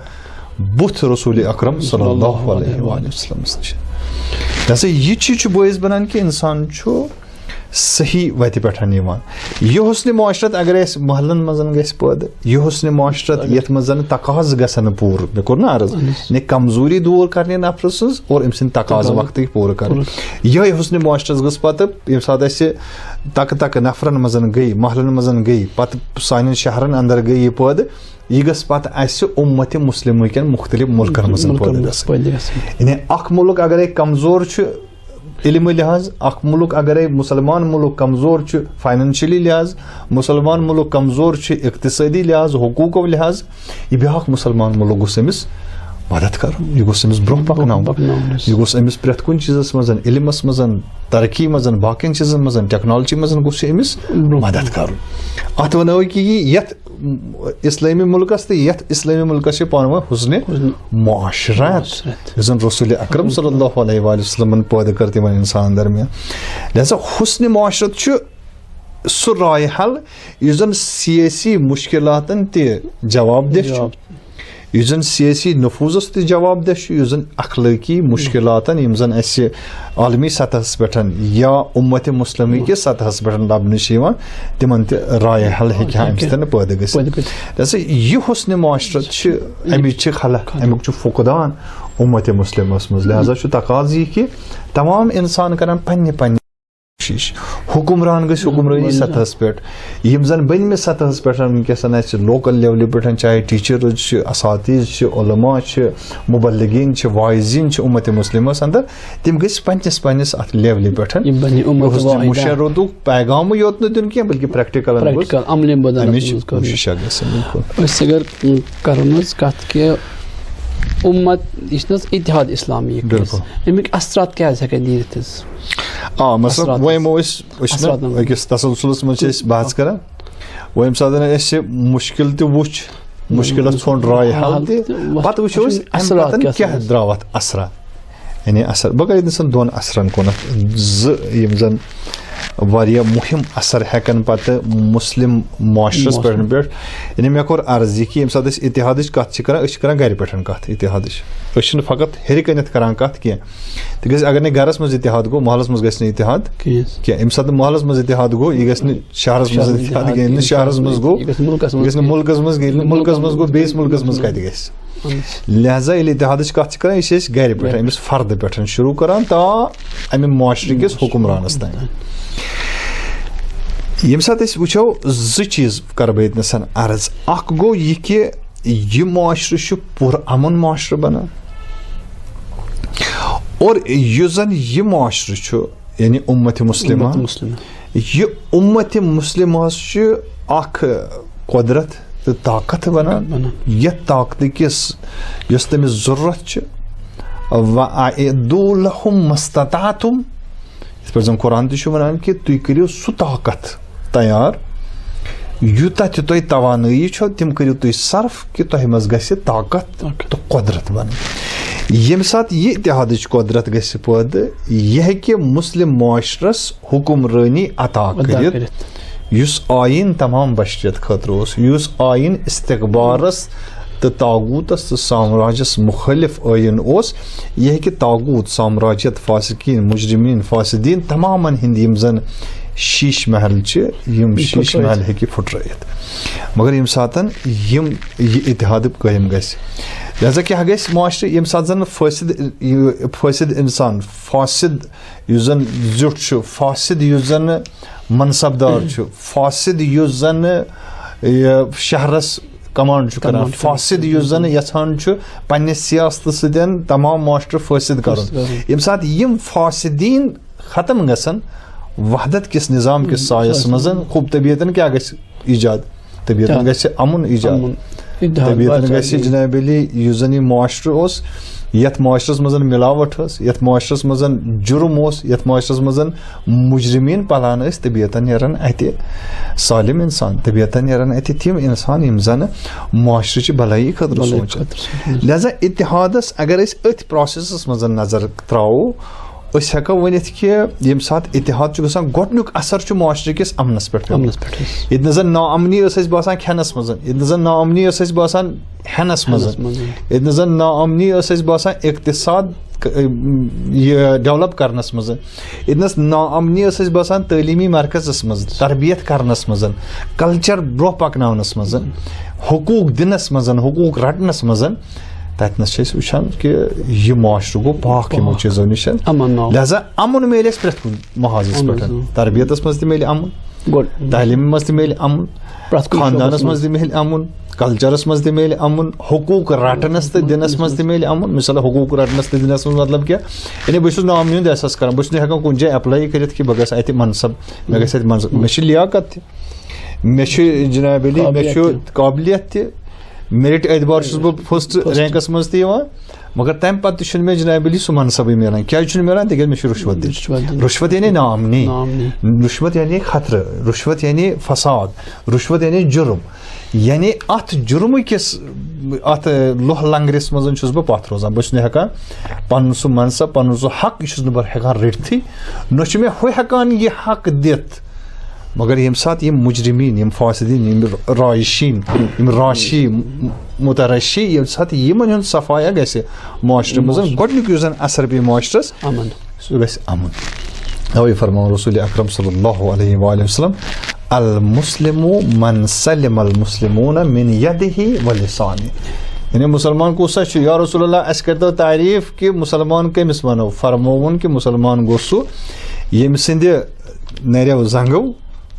بُتھ رسوٗل اکرم صلی اللہ علیہ وسلمس نِش لہذا یہِ چیٖز چھُ بٲعث بنان کہِ انسان چھُ صحیح وتہِ پٮ۪ٹھ یِوان یہِ حُسنِ معاشرت اگر اَسہِ محلن منٛز گژھِ پٲدٕ یہِ حُسنِ معاشرت یتھ منٛز زن تقاضہٕ گژھن نہٕ پوٗرٕ مےٚ کوٚر نا عرض یعنی کمزوٗری دوٗر کرنہِ نفرٕ سٕنٛز اور أمۍ سٕنٛدۍ تقاضہٕ وقتٕکۍ پوٗرٕ کرٕنۍ یِہے حُسنِ معاشرس گٔژھ پتہٕ ییٚمہِ ساتہٕ اَسہِ تکہٕ تکہٕ نفرن منٛز گٔے محلن منٛز گٔے پتہٕ سانٮ۪ن شہرن اندر گٔے یہِ پٲدٕ یہِ گٔژھ پتہٕ اَسہِ اُمتِ مُسلِمہٕ کٮ۪ن مُختلِف مُلکن منٛز پٲدٕ گژھٕنۍ یعنی اکھ مُلک اگرے کمزور چھُ علمِ لحاظ اکھ مُلک اگرے مُسلمان مُلک کمزور چھُ فاینانشلی لحاظ مُسلمان مُلک کمزور چھُ اقتصٲدی لحاظ حقوٗقو لحاظ یہِ بیٛاکھ مُسلمان مُلک گوٚژھ أمِس مدد کرُن یہِ گوٚژھ أمِس برونٛہہ پکناوُن یہِ گوٚژھ أمِس پرٛٮ۪تھ کُنہِ چیٖزس منٛز علمس منٛز ترقی منٛز باقین چیٖزن منٛز ٹیکنالوجی منٛز گوٚژھ یہِ أمِس مدد کرُن اتھ ونو کہِ یہِ یتھ اسلٲمی مُلکس تہٕ یتھ اسلٲمی مُلکس چھِ پانہٕ ؤنۍ حُسنِ معاشرت یُس زن رسوٗل اکرم صلی اللہ علیہ وسلمن پٲدٕ کٔر تِمن انسانن درمیان لہذا حُسنِ معاشرت چھُ سُہ رایہِ حل یُس زن سیٲسی مُشکِلاتن تہِ جواب دہ چھُ یُس زن سیٲسی نفوٗذس تہِ جواب دہ چھُ یُس زن اخلٲقی مُشکِلاتن یِم زن اَسہِ عالمی سطحس پٮ۪ٹھ یا اُمتِ مُسلمہِ کِس سطحس پٮ۪ٹھ لبنہٕ چھِ یِوان تِمن تہِ رایہِ حل ہیٚکہِ ہا اَمہِ سۭتۍ پٲدٕ گٔژھِتھ لہذا یہِ حُسنِ معاشرت چھِ اَمِچ چھِ خلق اَمیُک چھُ فقدان اُمتِ مُسلمس منٛز لہذا چھُ تقاضہٕ یہِ کہِ تمام انسان کرن پننہِ پننہِ کوٗشِش حُکُمران گٔژھۍ حُکُمرٲنی سطحس پٮ۪ٹھ یِم زن بٔنمِس سطحس پٮ۪ٹھ وٕنکیٚس اَسہِ لوکل لیولہِ پٮ۪ٹھ چاہے ٹیٖچٲرٕز چھِ اساتیٖز چھِ علما چھِ مُبلِغیٖن چھِ واعظیٖن چھِ اُمتِ مُسلِمس اندر تِم گٔژھۍ پننِس پننِس اتھ لیولہِ پٮ۪ٹھ مُشرُدُک پیغامٕے یوت نہٕ دیُن کینٛہہ بٔلکہِ پریکٹِکل امِچ کوٗشِش گژھِ أسۍ اگر کرو حظ کتھ کہِ اُمت یہِ چھُ نہ حظ اتحاد اسلامی امیُک اثرات کیٛازِ ہٮ۪کن نیٖرِتھ حظ مثلاً وۄنۍ یِمو أسۍ چھِنہ أکِس تسلسلس منٛز چھِ أسۍ بحث کران وۄنۍ ییٚمہِ ساتہٕ اَسہِ مُشکِل تہِ وٕچھ مُشکِلس ژھونٛڈ رایہِ حل تہِ پتہٕ وٕچھو أسۍ اَمہِ پتہٕ کیٛاہ درٛاو اَتھ اثرات یعنی اثر بہٕ کرٕ أمِس دۄن اثرن کُنتھ زٕ یِم زن واریاہ مُہِم اثر ہٮ۪کن پتہٕ مُسلِم معاشرس پٮ۪ٹھ یعنی مےٚ کوٚر عرض یہِ کہِ ییٚمہِ ساتہٕ أسۍ اتحادٕچ کتھ چھِ کران أسۍ چھِ کران گرِ پٮ۪ٹھ کتھ اتحادٕچ أسۍ چھِنہٕ فقط ہیٚرِ کٔنٮ۪تھ کران کتھ کینٛہہ تِکیٛازِ اگر نہٕ گرس منٛز اتحاد گوٚو محلس منٛز گژھِ نہٕ اتحاد کینٛہہ ییٚمہِ ساتہٕ محلس منٛز اتحاد گوٚو یہِ گژھِ نہٕ شہرس منٛز اتحاد کینٛہہ ییٚلہِ نہٕ شہرس منٛز گوٚو یہِ گژھِ نہٕ مُلکس منٛز ییٚلہِ نہٕ مُلکس منٛز گوٚو بیٚیِس مُلکس منٛز کتہِ گژھِ لہذا ییٚلہِ اتحادٕچ کتھ چھِ کران یہِ چھِ أسۍ گرِ پٮ۪ٹھ أمِس فردٕ پٮ۪ٹھ شروٗع کران تا امہِ معاشرٕ کِس حُکُمرانس تام ییٚمہِ ساتہٕ أسۍ وٕچھو زٕ چیٖز کرٕ بہٕ ییٚتنس عرض اکھ گوٚو یہِ کہِ یہِ معاشرٕ چھُ پُر امُن معاشرٕ بنان اور یُس زن یہِ معاشرٕ چھُ یعنی اُمتِ مُسلِمہ یہِ اُمتِ مُسلِمہس چھُ اکھ قۄدرت تہٕ طاقت بنان یتھ طاقتہٕ کِس یۄس تٔمِس ضروٗرت چھِ وَأَعِدُّوا لَهُم مَا اسْتَطَعْتُم یِتھ پٲٹھۍ زن قرآن تہِ چھُ ونان کہِ تُہۍ کٔرِو سُہ طاقت تیار یوٗتاہ تہِ تۄہہِ توانٲیی چھو تِم کٔرِو تُہۍ صرف کہِ تۄہہِ منٛز گژھِ طاقت تہٕ قۄدرت بنٕنۍ ییٚمہِ ساتہٕ یہِ اتحادٕچ قۄدرت گژھِ پٲدٕ یہِ ہیٚکہِ مُسلِم معاشرس حُکُمرٲنی عطا کٔرِتھ یُس آیٖن تمام بشریت خٲطرٕ اوس یُس آیٖن استقبارس تہٕ تاغوٗتس تہٕ سامراجس مُخٲلِف ٲیٖن اوس یہِ ہیٚکہِ تاغوٗت سامراجیت فاسقیٖن مُجرِمیٖن فاسدیٖن تمامن ہٕنٛدۍ یِم زن شیٖش محل چھِ یِم شیٖش محل ہیٚکہِ پھُٹرٲیِتھ مگر ییٚمہِ ساتہٕ یہِ اتحاد قٲیِم گژھِ لہذا کیٛاہ گژھِ معاشرٕ ییٚمہِ ساتہٕ زن فٲصِد انسان فاسد یُس زن زیُٹھ چھُ فاسد یُس زن منصب دار چھُ فاسد یُس زن شہرس کمانڈ کران فاسد یُس زن یژھان چھُ پننہِ سیاستہٕ سۭتۍ تمام معاشرٕ فٲسد کرُن ییٚمہِ ساتہٕ یِم فاسدیٖن ختم گژھن وحدت کس نظام کس سایس منٛز خوب طبیعتن کیا گژھِ ایجاد طبیعتن گژھِ امن ایجاد طبیعتن گژھِ جناب علی یُس زن یہِ معاشرٕ اوس یتھ معاشرس منٛز ملاوٹ ٲس یتھ معاشرس منٛز جرم اوس یتھ معاشرس منٛز مجرمین پلان ٲسۍ طبیعتن نیرن اتہِ سالم انسان طبیعتن نیرن اتہِ تِم انسان یِم زن معاشرٕچہِ بلایی خٲطرٕ سونٛچن لہذا اتحادس اگر أسۍ أتھۍ پروسیسس منٛز نظر تراوو أسۍ ہٮ۪کو ؤنِتھ کہِ ییٚمہِ ساتہٕ اتحاد چھُ گژھان گۄڈنیُک اثر چھُ معاشرٕ کِس امنس پٮ۪ٹھ ییٚتہِ نہٕ زن نا امنی ٲس اَسہِ باسان کھٮ۪نس منٛز ییٚتہِ نہٕ زن نا امنی ٲس اَسہِ باسان ہٮ۪نس منٛز ییٚتہِ نہٕ زن نا امنی ٲس اَسہِ باسان اقتصاد یہِ ڈیولپ کرنس منٛز ییٚتہِ نس نا امنی ٲس اَسہِ باسان تعلیٖمی مرکزس منٛز تربیت کرنس منٛز کلچر برونٛہہ پکناونس منٛز حقوٗق دِنس منٛز حقوٗق رٹنس منٛز تتنس چھِ أسۍ وٕچھان کہِ یہِ معاشرٕ گوٚو پاک یِمو چیٖزو نِش لہذا امُن میلہِ اَسہِ پرٛٮ۪تھ کُنہِ محاذس پٮ۪ٹھ تربیتس منٛز تہِ میلہِ امُن تعلیٖمہِ منٛز تہِ میلہِ امُن خاندانس منٛز تہِ میلہِ امُن کلچرس منٛز تہِ میلہِ امُن حقوٗق رٹنس تہٕ دِنس منٛز تہِ میلہِ امُن مثال حقوٗق رٹنس تہٕ دِنس منٛز مطلب کیٛاہ یعنی بہٕ چھُس نا امنی ہُنٛد احساس کران بہٕ چھُس نہٕ ہٮ۪کان کُنہِ جایہِ ایپلاے کٔرِتھ کہِ بہٕ گژھٕ اتہِ منصب مےٚ گژھِ اتہِ منصب مےٚ چھِ لیاقت تہِ مےٚ چھُ جناب علی مےٚ چھُ قٲبلیت تہِ میرٹ اعتبار چھُس بہٕ فٔسٹ رینکس منٛز تہِ یِوان مگر تمہِ پتہٕ تہِ چھُنہٕ مےٚ جناب علی سُہ منصبٕے میلان کیٛازِ چھُنہٕ میلان تِکیٛازِ مےٚ چھُ رُشوت دِنۍ رُشوت یعنی نا امنی رُشوت یعنی خطرٕ رُشوت یعنی فساد رُشوت یعنی جُرم یعنی اتھ جُرمہٕ کِس اتھ لوہ لنگرس منٛز چھُس بہٕ پتھ روزان بہٕ چھُس نہٕ ہٮ۪کان پنُن سُہ منصب پنُن سُہ حق یہِ چھُس نہٕ بہٕ ہٮ۪کان رٔٹتھٕے نہ چھُ مےٚ ہُہ ہٮ۪کان یہِ حق دِتھ مگر ییٚمہِ ساتہٕ یِم مُجرمین یِم فاسدیٖن یِم رایشیٖن یِم راشی مترشی ییٚمہِ ساتہٕ یِمن ہُنٛد صفایا گژھِ معاشرٕ منٛز گۄڈنیُک یُس زن اثر پیٚیہِ معاشرس سُہ گژھِ امُن اوے فرماو رسول اکرم صلی اللہ علیہ وآلہ وسلم المسلم من سلم المسلمون من یدہ ولسانہ یعنی مسلمان کُس سا چھُ یا رسول اللہ اَسہِ کٔرۍتو تعریٖف کہِ مسلمان کٔمِس وَنو فرمووُن کہِ مسلمان گوٚو سُہ ییٚمہِ سٕنٛدِ نریو زنگو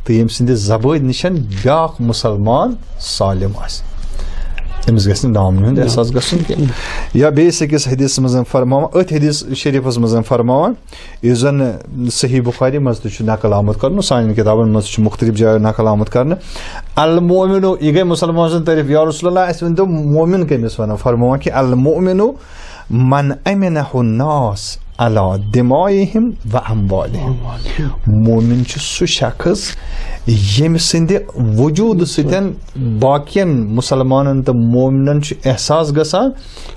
تہٕ ییٚمہِ سٕنٛدِ زبٲنۍ نِش بیٛاکھ مُسلمان سالم آسہِ أمِس گژھِ نہٕ نامنہِ ہُنٛد احساس گژھُن کینٛہہ یا بیٚیِس أکِس حدیثس منٛز فرماوان أتھۍ حدیث شریٖفس منٛز فرماوان یُس زن صحیح بخاری منٛز تہِ چھُ نقل آمُت کرنہٕ سانٮ۪ن کِتابن منٛز تہِ چھُ مختلف جایو نقل آمُت کرنہٕ المومنو یہِ گٔے مُسلمان سٕنٛز تعریٖف یا رسول اللہ اَسہِ ؤنۍتو مومن کٔمِس وَنو فرماوان کہِ المومنو من امنہ الناس علی دمائہم و اموالہم مومن چھُ سُہ شخص ییٚمہِ سٕنٛدِ وجوٗد سۭتۍ باقین مُسلمانن تہٕ مومنن چھُ احساس گژھان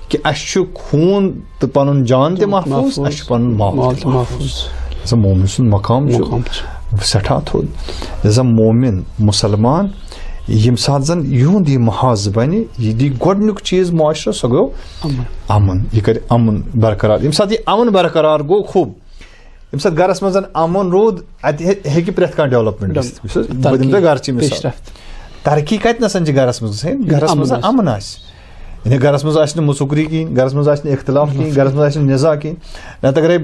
کہِ اَسہِ چھُ خوٗن تہٕ پنُن جان تہِ محفوٗظ اَسہِ چھُ پنُن مال تہِ محفوٗظ مومن سُنٛد مقام چھُ سٮ۪ٹھاہ تھوٚد لہذا مومن مُسلمان ییٚمہِ ساتہٕ زن یِہُنٛد یہِ محاذ بنہِ یہِ دی گۄڈنیُک چیٖز معاشرس سُہ گوٚو امن یہِ کرِ امن برقرار ییٚمہِ ساتہٕ یہِ امن برقرار گوٚو خوٗب ییٚمہِ ساتہٕ گرس منٛز امن روٗد اتہِ ہیٚکہِ پرٛٮ۪تھ کانٛہہ ڈیولپمنٹ گٔژھِتھ بہٕ دِمہٕ تۄہہِ گرچی مِثال ترقی کتنس چھِ گرس منٛز گژھٕنۍ گرس منٛز امن آسہِ یعنی گرس منٛز آسہِ نہٕ مُژُکری کِہینۍ گرس منٛز آسہِ نہٕ اختلاف کِہینۍ گرس منٛز آسہِ نہٕ نِزا کِہینۍ نتہٕ اگرے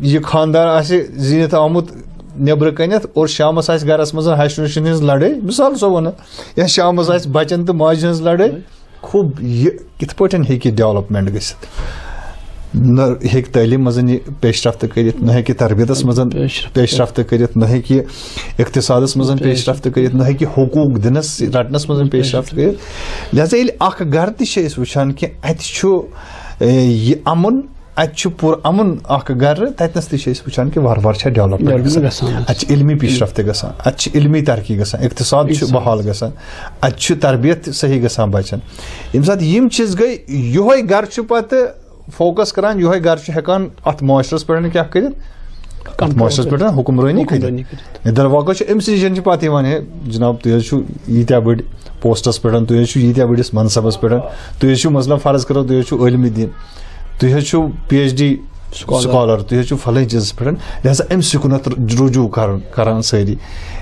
یہِ خاندان آسہِ زیٖنِتھ آمُت نیبرٕ کٔنٮ۪تھ اور شامس آسہِ گرس منٛز ہشہِ نوشن ہٕنٛز لڑٲے مثال سو ونہٕ یا شامس آسہِ بچن تہٕ ماجہِ ہٕنٛز لڑٲے خوٗب یہِ کِتھ پٲٹھۍ ہیٚکہِ ڈیولپمنٹ گٔژھِتھ نہ ہیٚکہِ تعلیٖم منٛز یہِ پیش رفت کٔرِتھ نہ ہیٚکہِ تربیتس منٛز پیش رفت کٔرِتھ نہ ہیٚکہِ اقتصادس منٛز پیش رفت کٔرِتھ نہ ہیٚکہِ حقوٗق دِنس رٹنس منٛز پیش رفت کٔرِتھ لہذا ییٚلہِ اکھ گرٕ تہِ چھِ أسۍ وٕچھان کہِ اتہِ چھُ یہِ امُن اتہِ چھُ پوٗرٕ امُن اکھ گرٕ تتنس تہِ چھِ أسۍ وٕچھان کہِ وارٕ وارٕ چھےٚ ڈیولپمنٹ گژھان اتہِ چھِ علمی پیش رفت گژھان اتہِ چھِ علمی ترقی گژھان اقتصاد چھُ بحال گژھان اتہِ چھُ تربیت تہِ صحیح گژھان بچن ییٚمہِ ساتہٕ یِم چیٖز گٔے یِہوے گرٕ چھُ پتہٕ فوکس کران یِہوے گرٕ چھُ ہٮ۪کان اتھ معاشرس پٮ۪ٹھ کیاہ کٔرِتھ اتھ معاشرس پٮ۪ٹھ حُکمرٲنی کٔرِتھ درواقع چھُ أمۍ سٕے نِش پتہٕ یِوان ہے جناب تُہۍ حظ چھُو ییٖتیاہ بٔڑۍ پوسٹس پٮ۪ٹھ تُہۍ حظ چھُو ییٖتیاہ بٔڑِس منصبس پٮ۪ٹھ تُہۍ حظ چھُو مثلاً فرض کرو تُہۍ حظ چھُو عٲلمہِ دیٖن تُہۍ حظ چھُو PhD سکالر تُہۍ حظ چھُو فلٲنۍ چیٖزس پٮ۪ٹھ لہذا أمسٕے کُنتھ رجوٗع کران سٲری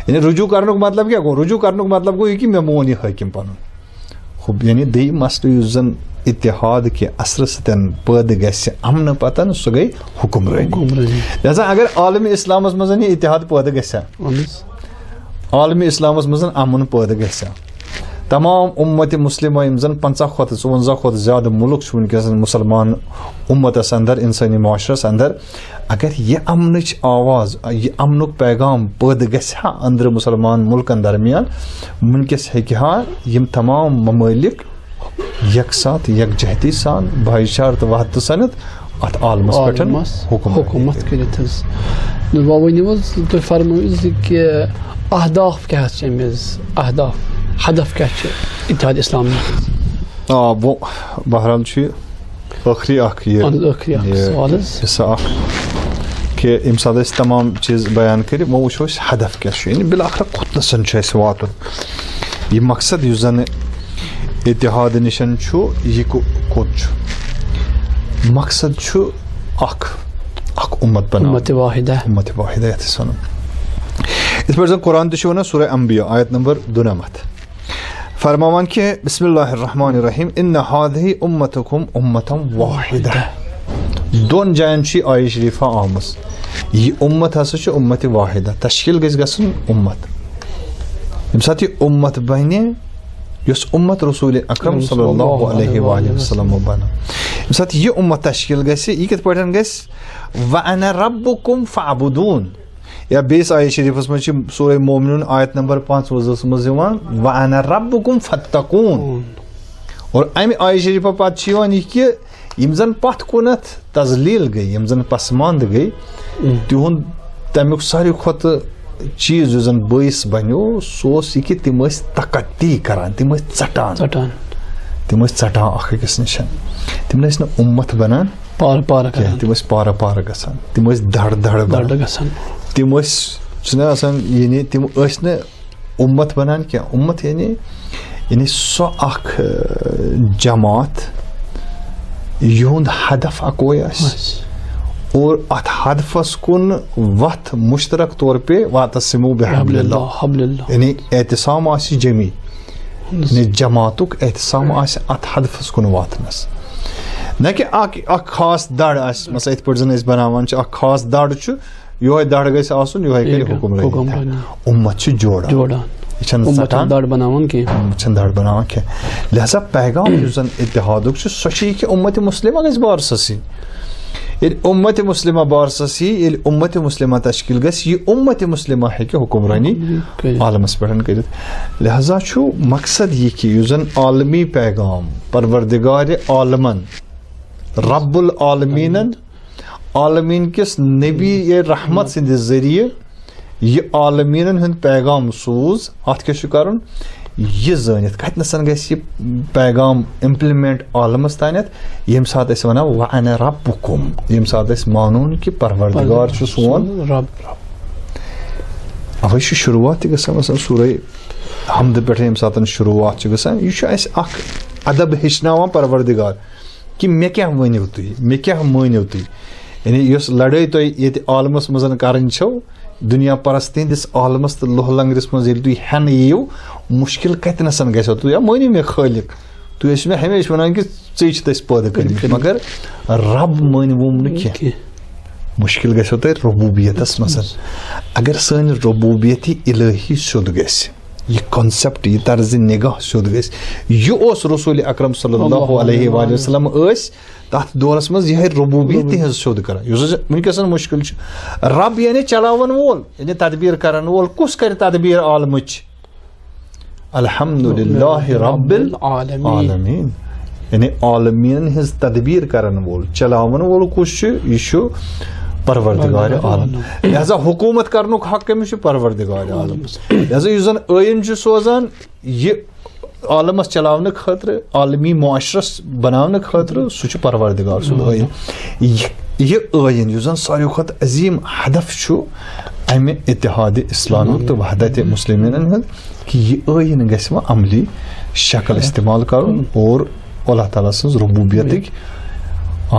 یعنی رجوٗع کرنُک مطلب کیاہ گوٚو رجوٗع کرنُک مطلب گوٚو یہِ کہِ مےٚ مون یہِ حٲکِم پنُن یعنی دوٚیِم مسلہٕ یُس زن اتحاد کہِ اثرٕ سۭتۍ پٲدٕ گژھِ امنہٕ پتہٕ سُہ گٔے حُکمرٲنی لہذا اگر عالمِ اِسلامس منٛز یہِ اتحاد پٲدٕ گژھِ ہا عالمِ اِسلامس منٛز امُن پٲدٕ گژھِ ہا تمام امت مسلمہ یم زن 50 کھۄتہٕ 54 کھۄتہٕ زیادٕ ملک چھُ وٕنکیٚس مسلمان امتس اندر انسٲنی معاشرس اندر اگر یہ امنٕچ آواز یہ امنُک پیغام پٲدٕ گژھِ ہا أنٛدرٕ مسلمان ملکن درمیان وٕنکیٚس ہیٚکہِ ہا یم تمام ممٲلک یکسات یکجہتی سان بھائی چارٕ تہٕ وحدت سنت اتھ عالمس پٮ۪ٹھ حکومت کٔرِتھ حظ. وۄنۍ ؤنِو حظ تُہۍ فرمٲیِو زِ کہِ اہداف کیٛاہ چھِ أمِس اہداف ہدف کیا اتحاد اسلامی؟ وہ بہرحال ٲخری اکھ حصہ اکھ کہ ییٚمہِ ساتہٕ أسۍ تمام چیٖز بیان کٔرِ وۄنۍ وٕچھو أسۍ ہدف کیٛاہ چھُ یعنی بالآخر کوٚت نسن چھُ اَسہِ واتُن یہِ مقصد یُس زن اتحاد نِشن چھُ یہِ کوٚت چھُ مقصد چھُ اکھ اُمت بناوُن امت واحدہ یتھ أسۍ وَنو یِتھ پٲٹھۍ زن قرآن تہِ چھُ وَنان سورہ انبیاء آیت نمبر 92 فرماوان کہ بسم اللہ الرحمن الرحیم ان هذه امتکم امتا واحدہ دون جایَن چھُ یہِ آیہِ شریفہ آمٕژ یہِ اُمت ہسا چھُ اُمت واحدہ تشکیل گژھِ گژھُن اُمت ییٚمہِ ساتہٕ یہِ اُمت بنہِ یۄس اُمت رسول اکرم صلی اللہ علیہ وآلہ وسلم بنٲو ییٚمہِ ساتہٕ یہِ اُمت تشکیل گژھِ یہِ کِتھ پٲٹھۍ گژھِ وَأَنَا رَبُّكُمْ فَاعْبُدُونِ یا بیٚیِس آیت شریفس منٛز چھِ سورہ مومنون آیت نمبر 55 منٛز یِوان وَأَنَا رَبُّكُمْ فَاتَّقُونِ اور امہِ آیت شریفہ پتہٕ چھِ یِوان یہِ کہِ یِم زن پتھ کُنتھ تزلیل گٔے یِم زن پسماندٕ گٔے تِہُنٛد تمیُک ساروی کھۄتہٕ چیٖز یُس زن بٲیِس بنیو سُہ اوس یہِ کہِ تِم ٲسۍ تقتی کران تِم ٲسۍ ژٹان تِم ٲسۍ ژٹان اکھ أکِس نِش تِم ٲسۍ نہٕ اُمت بنان کینٛہہ تِم ٲسۍ پارٕ پارٕ گژھان تِم ٲسۍ دڑ گژھان تِم ٲسۍ چھِنہ آسان یعنی تِم ٲسۍ نہٕ اُمت بنان کینٛہہ اُمت یعنی سۄ اکھ جماعت یِہُنٛد ہدف اکوے آسہِ اور اتھ ہدفس کُن وتھ مشترک طور پے واعتصموا بحبل اللہ یعنی احتسام آسہِ جمی یعنی جماعتُک احتسام آسہِ اتھ ہدفس کُن واتنس نہ کہ اکھ خاص دڑ آسہِ مثلاً یِتھ پٲٹھۍ زن أسۍ بناوان چھِ اکھ خاص دڑ چھُ یہوے دڑ گژھِ آسُن یہوے کرِ حکمرٲنی اُمت چھُ جوڑان یہِ چھنہٕ ژٹان دڑ بناوان کینٛہہ لہذا پیغام یُس زن اتحادُک چھُ سۄ چھِ یہِ کہِ اُمت مُسلمہ گژھِ بارسس یِنۍ ییٚلہِ اُمت مُسلمہ بارسس یی ییٚلہِ اُمت مُسلمہ تشکیل گژھِ یہِ اُمت مُسلمہ ہیٚکہِ حکمرٲنی عالمس پٮ۪ٹھ کٔرِتھ لہذا چھُ مقصد یہِ کہِ یُس زن عالمی پیغام پروردگارِ عالمن رب العالمیٖنن عالمیٖن کِس نبی رحمت سٕنٛدِ ذٔریعہٕ یہِ عالمیٖنن ہُنٛد پیغام سوٗز اتھ کیٛاہ چھُ کرُن یہِ زٲنِتھ کتہِ نسن گژھِ یہِ پیغام امپلمنٹ عالمس تانٮ۪تھ ییٚمہِ ساتہٕ أسۍ ونو وَأَنَا رَبُّكُمْ ییٚمہِ ساتہٕ أسۍ مانون کہِ پروردگار چھُ سون اوے چھُ شروعات تہِ گژھان مثلاً سورہ حمدٕ پٮ۪ٹھ ییٚمہِ ساتہٕ شروعات چھِ گژھان یہِ چھُ اسہِ اکھ ادب ہیٚچھناوان پروردگار کہِ مےٚ کیٛاہ ؤنِو تُہۍ مےٚ کیٛاہ مٲنِو تُہۍ یعنی یۄس لڑٲے تۄہہِ ییٚتہِ عالمس منٛز کرٕنۍ چھو دُنیا پرستی ہٕنٛدِس عالمس تہٕ لوہ لنگرس منٛز ییٚلہِ تُہۍ ہٮ۪نہٕ یِیِو مُشکِل کتہِ نسن گژھیو تُہۍ یا مٲنِو مےٚ خٲلق تُہۍ ٲسِو مےٚ ہمیشہِ ونان کہِ ژےٚ چھِ أسۍ پٲدٕ کٔرمٕتۍ مگر رب مٲنِوُم نہٕ کینٛہہ مُشکِل گژھیو تۄہہِ ربوبیتس منٛز اگر سٲنۍ ربوبیت الہی سیوٚد گژھِ یہ کنسپٹ یہ طرز نگاہ سیوٚد گژھِ یہِ اوس رسول اکرم صلی اللہ علیہ وآلہ وسلم ٲسۍ تتھ دورس منٛز یِہے ربوبیت تِہنٛز سیوٚد کران یُس ؤنکیٚس مُشکِل چھُ رب یعنی چلاون وول یعنی تدبیر کرن وول کُس کرِ تدبیر عالمٕچ الحمدللہ رب العالمین یعنی عالمیٖنن ہٕنٛز تدبیر کرن وول چلاون وول کُس چھُ یہِ چھُ پروردگار عالم لہذا حکومت کرنُک حق کٔمِس چھُ پروردگار عالم لہذا یُس زن ٲیٖن چھُ سوزان یہِ عالمس چلاونہٕ خٲطرٕ عالمی معاشرس بناونہٕ خٲطرٕ سُہ چھُ پروردگار سُنٛد ٲیٖن یہِ ٲیٖن یُس زن ساروی کھۄتہٕ عظیٖم ہدف چھُ امہِ اتحادِ اسلامُک تہٕ وحدتِ مسلمیٖنن ہُنٛد کہِ یہِ ٲیٖن گژھِ وۄنۍ عملی شکل استعمال کرُن اور اللہ تعالیٰ سٕنٛز ربوبیتٕکۍ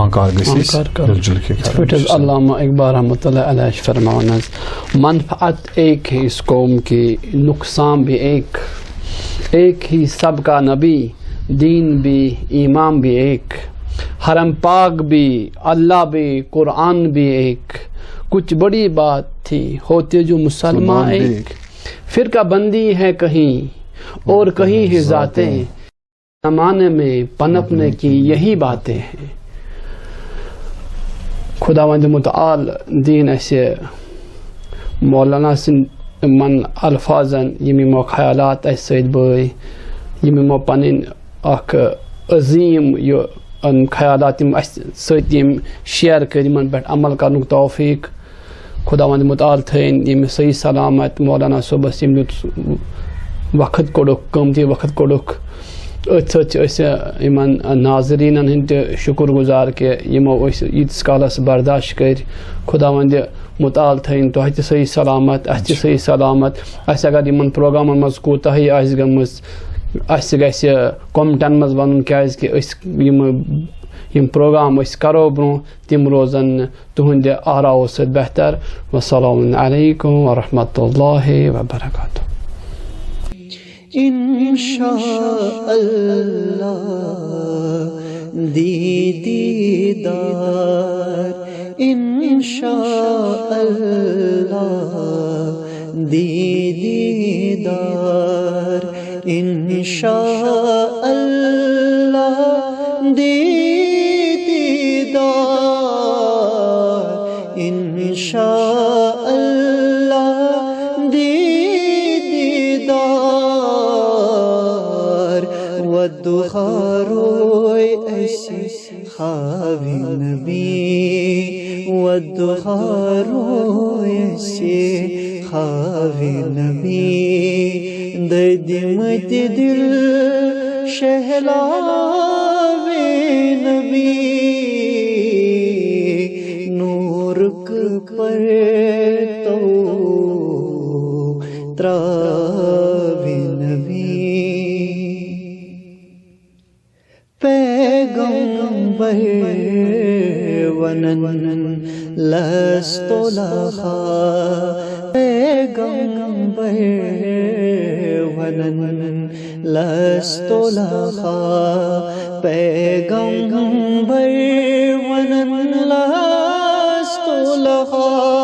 آنکار گژھِ علامہ اقبال رحمۃ اللہ علیہ چھِ فرماوان حظ منفعت ایک ہے اس قوم کی نقصان بھی ایک ہی سب کا نبی دین بھی ایمان بھی ایک حرم پاک بھی اللہ بھی قرآن بھی ایک کچھ بڑی بات تھی ہوتے جو مسلمان ایک فرقہ بندی ہے کہیں اور کہیں ہی ذاتیں زمانے میں پنپنے کی یہی باتیں ہیں. خداوند متعال دین اسے مولانا سن من الفاظن یمو خیالات اس سید بٲے یمو پنن اخ عظیم خیالات ست شیئر کر پہ عمل کرنک توفیق خداوند متعال تھین یم صحیح سلامت مولانا صبحس یم دیت وقت کوڑک قیمتی وقت کوڑک ات یمن ناظرین ہند شکر گزار کہ یمو یتس کالس برداشت کر خداوند متعال تھین تہ تہ صحیح سلامت اس تہ صحیح سلامت اس اگر یمن پروگرامن مز کوتاہی آسہِ گٔمٕژ اس گژھِ کومٹن مز ونُن کیازِ کہ یم پروگرام اس کرو برو تم روزن تہند آراو سۭتۍ بہتر. والسلام علیکم ورحمۃ اللہ وبرکاتہ. انشاء اللہ دیدار انشاء اللہ دیدار انشاء اللہ دیدار انشاء اللہ دیدار والدخا روئے ایسی خاوی نبی والدخا روئے ایسی خاوی نبی ددمت دل شہلاوے نبی نورک پر تو تراوے نبی پیغمبر ونن لست لها پیغمبر ونن لست لها پیغمبر ونن لست لها